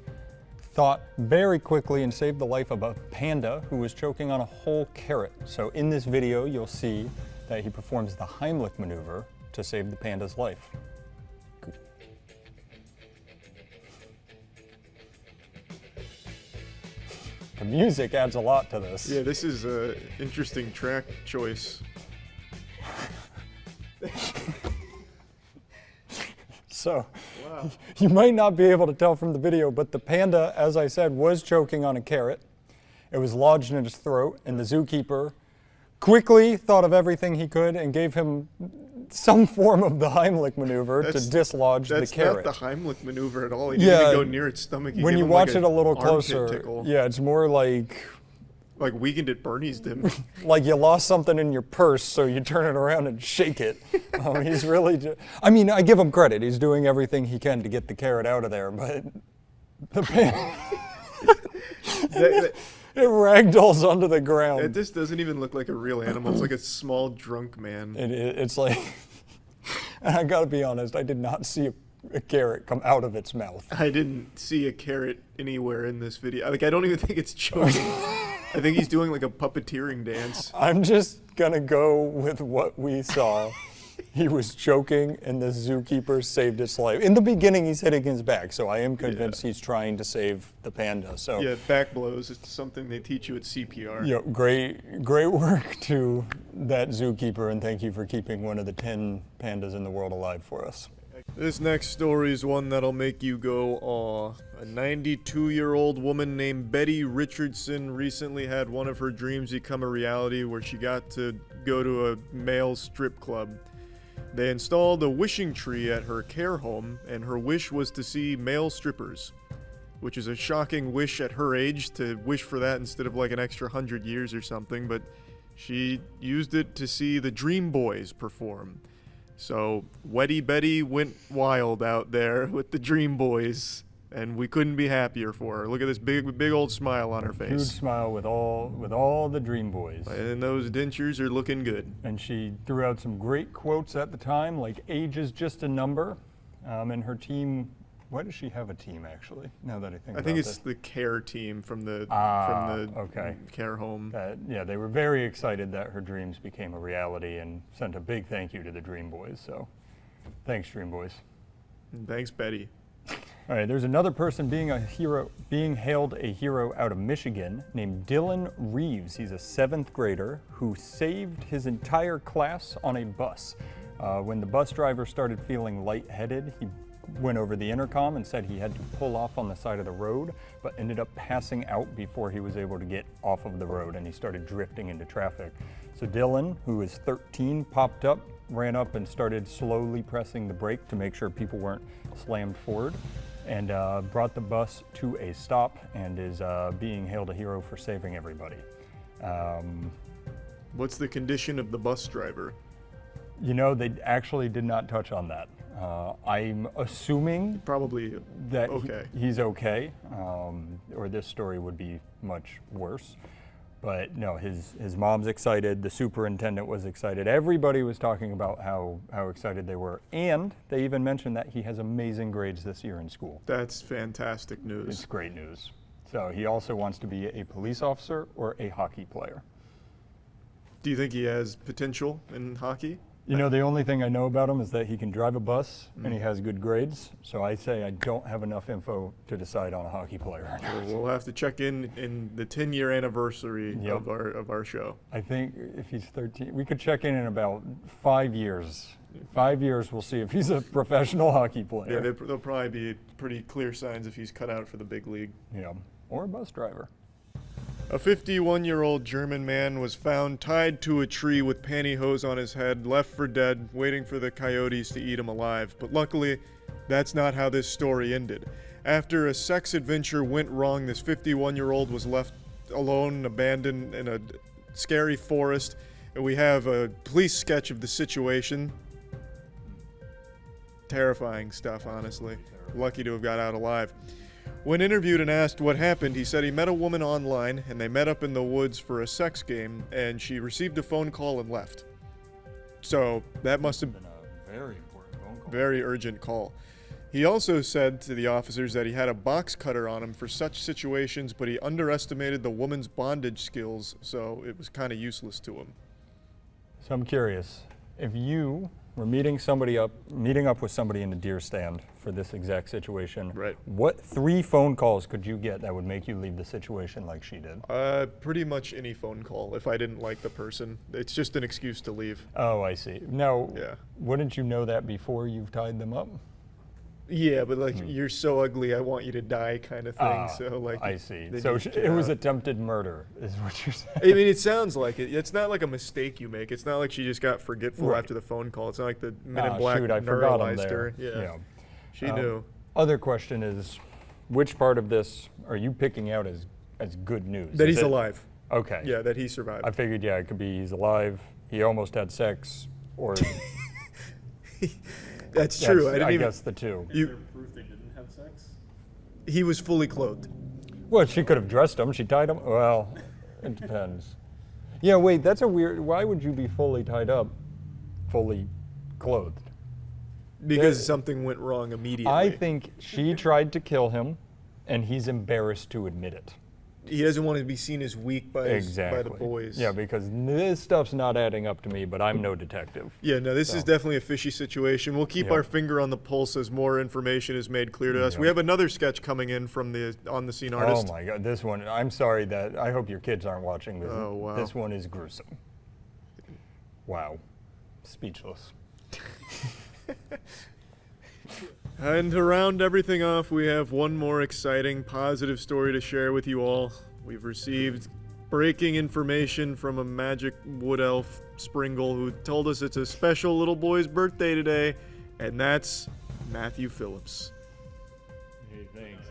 Speaker 10: thought very quickly and saved the life of a panda who was choking on a whole carrot. So in this video, you'll see that he performs the Heimlich maneuver to save the panda's life. Cool. The music adds a lot to this.
Speaker 1: Yeah, this is an interesting track choice.
Speaker 10: So, you might not be able to tell from the video, but the panda, as I said, was choking on a carrot. It was lodged in his throat, and the zookeeper quickly thought of everything he could and gave him some form of the Heimlich maneuver to dislodge the carrot.
Speaker 1: That's not the Heimlich maneuver at all. He didn't even go near its stomach.
Speaker 10: When you watch it a little closer, yeah, it's more like
Speaker 1: Weekend at Bernie's did.
Speaker 10: Like you lost something in your purse, so you turn it around and shake it. He's really I mean, I give him credit. He's doing everything he can to get the carrot out of there, but the it ragdolls onto the ground.
Speaker 1: It just doesn't even look like a real animal. It's like a small drunk man.
Speaker 10: It's like, and I gotta be honest, I did not see a carrot come out of its mouth.
Speaker 1: I didn't see a carrot anywhere in this video. Like, I don't even think it's choking. I think he's doing like a puppeteering dance.
Speaker 10: I'm just gonna go with what we saw. He was choking and the zookeeper saved its life. In the beginning, he's hitting his back, so I am convinced he's trying to save the panda. So
Speaker 1: yeah, back blows. It's something they teach you at CPR.
Speaker 10: Yeah, great work to that zookeeper, and thank you for keeping one of the 10 pandas in the world alive for us.
Speaker 1: This next story is one that'll make you go, aw. A 92-year-old woman named Betty Richardson recently had one of her dreams become a reality, where she got to go to a male strip club. They installed a wishing tree at her care home, and her wish was to see male strippers. which is a shocking wish at her age to wish for that instead of like an extra 100 years or something, but she used it to see the Dream Boys perform. So Wetty Betty went wild out there with the Dream Boys, and we couldn't be happier for her. Look at this big old smile on her face.
Speaker 10: Huge smile with all the Dream Boys.
Speaker 1: And those dentures are looking good.
Speaker 10: And she threw out some great quotes at the time, like age is just a number. And her team, why does she have a team actually? Now that I think about it.
Speaker 1: I think it's the care team from the
Speaker 10: okay.
Speaker 1: care home.
Speaker 10: Yeah, they were very excited that her dreams became a reality and sent a big thank you to the Dream Boys. So thanks, Dream Boys.
Speaker 1: And thanks, Betty.
Speaker 10: All right, there's another person being hailed a hero out of Michigan named Dylan Reeves. He's a 7th grader who saved his entire class on a bus. When the bus driver started feeling lightheaded, he went over the intercom and said he had to pull off on the side of the road, but ended up passing out before he was able to get off of the road, and he started drifting into traffic. So Dylan, who is 13, popped up, ran up and started slowly pressing the brake to make sure people weren't slammed forward, and brought the bus to a stop, and is being hailed a hero for saving everybody.
Speaker 1: What's the condition of the bus driver?
Speaker 10: You know, they actually did not touch on that. I'm assuming
Speaker 1: probably
Speaker 10: that
Speaker 1: okay.
Speaker 10: He's okay, or this story would be much worse. But no, his mom's excited, the superintendent was excited, everybody was talking about how excited they were, and they even mentioned that he has amazing grades this year in school.
Speaker 1: That's fantastic news.
Speaker 10: It's great news. So he also wants to be a police officer or a hockey player.
Speaker 1: Do you think he has potential in hockey?
Speaker 10: You know, the only thing I know about him is that he can drive a bus and he has good grades. So I say I don't have enough info to decide on a hockey player or not.
Speaker 1: We'll have to check in the 10-year anniversary
Speaker 10: Yep.
Speaker 1: of our show.
Speaker 10: I think if he's 13, we could check in about 5 years. 5 years, we'll see if he's a professional hockey player.
Speaker 1: Yeah, there'll probably be pretty clear signs if he's cut out for the big league.
Speaker 10: Yeah, or a bus driver.
Speaker 1: A 51-year-old German man was found tied to a tree with pantyhose on his head, left for dead, waiting for the coyotes to eat him alive. But luckily, that's not how this story ended. After a sex adventure went wrong, this 51-year-old was left alone and abandoned in a scary forest. And we have a police sketch of the situation. Terrifying stuff, honestly. Lucky to have got out alive. When interviewed and asked what happened, he said he met a woman online and they met up in the woods for a sex game, and she received a phone call and left. So that must have been
Speaker 10: a very important phone call.
Speaker 1: Very urgent call. He also said to the officers that he had a box cutter on him for such situations, but he underestimated the woman's bondage skills, so it was kind of useless to him.
Speaker 10: So I'm curious, if you were meeting up with somebody in a deer stand for this exact situation,
Speaker 1: right,
Speaker 10: what 3 phone calls could you get that would make you leave the situation like she did?
Speaker 1: Pretty much any phone call if I didn't like the person. It's just an excuse to leave.
Speaker 10: Oh, I see. Now,
Speaker 1: yeah.
Speaker 10: Wouldn't you know that before you've tied them up?
Speaker 1: Yeah, but like, you're so ugly, I want you to die kind of thing. So like,
Speaker 10: I see. So it was attempted murder, is what you're saying.
Speaker 1: I mean, it sounds like it. It's not like a mistake you make. It's not like she just got forgetful after the phone call. It's not like the Men in Black
Speaker 10: I forgot him
Speaker 1: neuralized
Speaker 10: there.
Speaker 1: her. Yeah. She knew.
Speaker 10: Other question is, which part of this are you picking out as good news?
Speaker 1: That he's alive.
Speaker 10: Okay.
Speaker 1: Yeah, that he survived.
Speaker 10: I figured, it could be he's alive, he almost had sex, or...
Speaker 1: That's true.
Speaker 10: I guess the two.
Speaker 4: Is there proof they didn't have sex?
Speaker 1: He was fully clothed.
Speaker 10: Well, she could have dressed him. She tied him. Well, it depends. Yeah, wait, that's a weird... Why would you be fully tied up, fully clothed?
Speaker 1: Because something went wrong immediately.
Speaker 10: I think she tried to kill him, and he's embarrassed to admit it.
Speaker 1: He doesn't want to be seen as weak by the boys.
Speaker 10: Yeah, because this stuff's not adding up to me, but I'm no detective.
Speaker 1: Yeah, no, this is definitely a fishy situation. We'll keep our finger on the pulse as more information is made clear to us. We have another sketch coming in from the on-the-scene artist.
Speaker 10: Oh my God, this one, I'm sorry that, I hope your kids aren't watching this.
Speaker 1: Oh, wow.
Speaker 10: This one is gruesome. Wow. Speechless.
Speaker 1: And to round everything off, we have one more exciting, positive story to share with you all. We've received breaking information from a magic wood elf, Springle, who told us it's a special little boy's birthday today, and that's Matthew Phillips.
Speaker 4: Hey, thanks.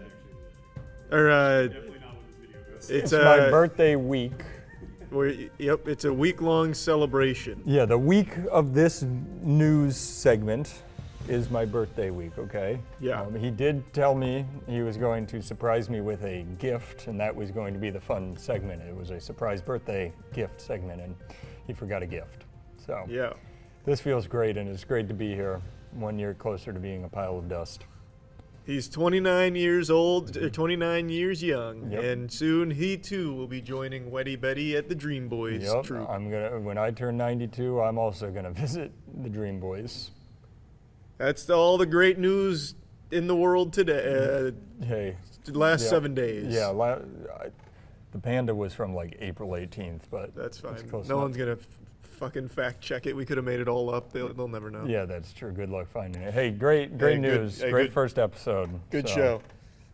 Speaker 1: Or
Speaker 4: Definitely not what this video goes.
Speaker 1: it's
Speaker 10: It's my birthday week.
Speaker 1: Yep, it's a week-long celebration.
Speaker 10: Yeah, the week of this news segment is my birthday week, okay?
Speaker 1: Yeah.
Speaker 10: He did tell me he was going to surprise me with a gift, and that was going to be the fun segment. It was a surprise birthday gift segment, and he forgot a gift. So
Speaker 1: Yeah.
Speaker 10: this feels great, and it's great to be here 1 year closer to being a pile of dust.
Speaker 1: He's 29 years old, 29 years young,
Speaker 10: Yep.
Speaker 1: and soon he too will be joining Weddy Betty at the Dream Boys
Speaker 10: Yep,
Speaker 1: troop.
Speaker 10: when I turn 92, I'm also gonna visit the Dream Boys.
Speaker 1: That's all the great news in the world today.
Speaker 10: Hey.
Speaker 1: The last
Speaker 10: yeah,
Speaker 1: 7 days.
Speaker 10: Yeah, the panda was from like April 18th, but
Speaker 1: That's fine.
Speaker 10: close
Speaker 1: No
Speaker 10: enough.
Speaker 1: one's gonna fucking fact check it. We could have made it all up. They'll never know.
Speaker 10: Yeah, that's true. Good luck finding it. Hey, great
Speaker 1: Hey, good-
Speaker 10: news.
Speaker 1: hey,
Speaker 10: Great
Speaker 1: good-
Speaker 10: first episode.
Speaker 1: Good
Speaker 10: So,
Speaker 1: show.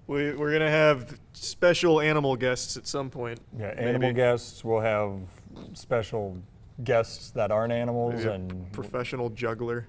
Speaker 1: We're gonna have special animal guests at some point.
Speaker 10: Yeah, animal
Speaker 1: Maybe.
Speaker 10: guests. We'll have special guests that aren't animals
Speaker 1: Maybe a
Speaker 10: and
Speaker 1: professional juggler.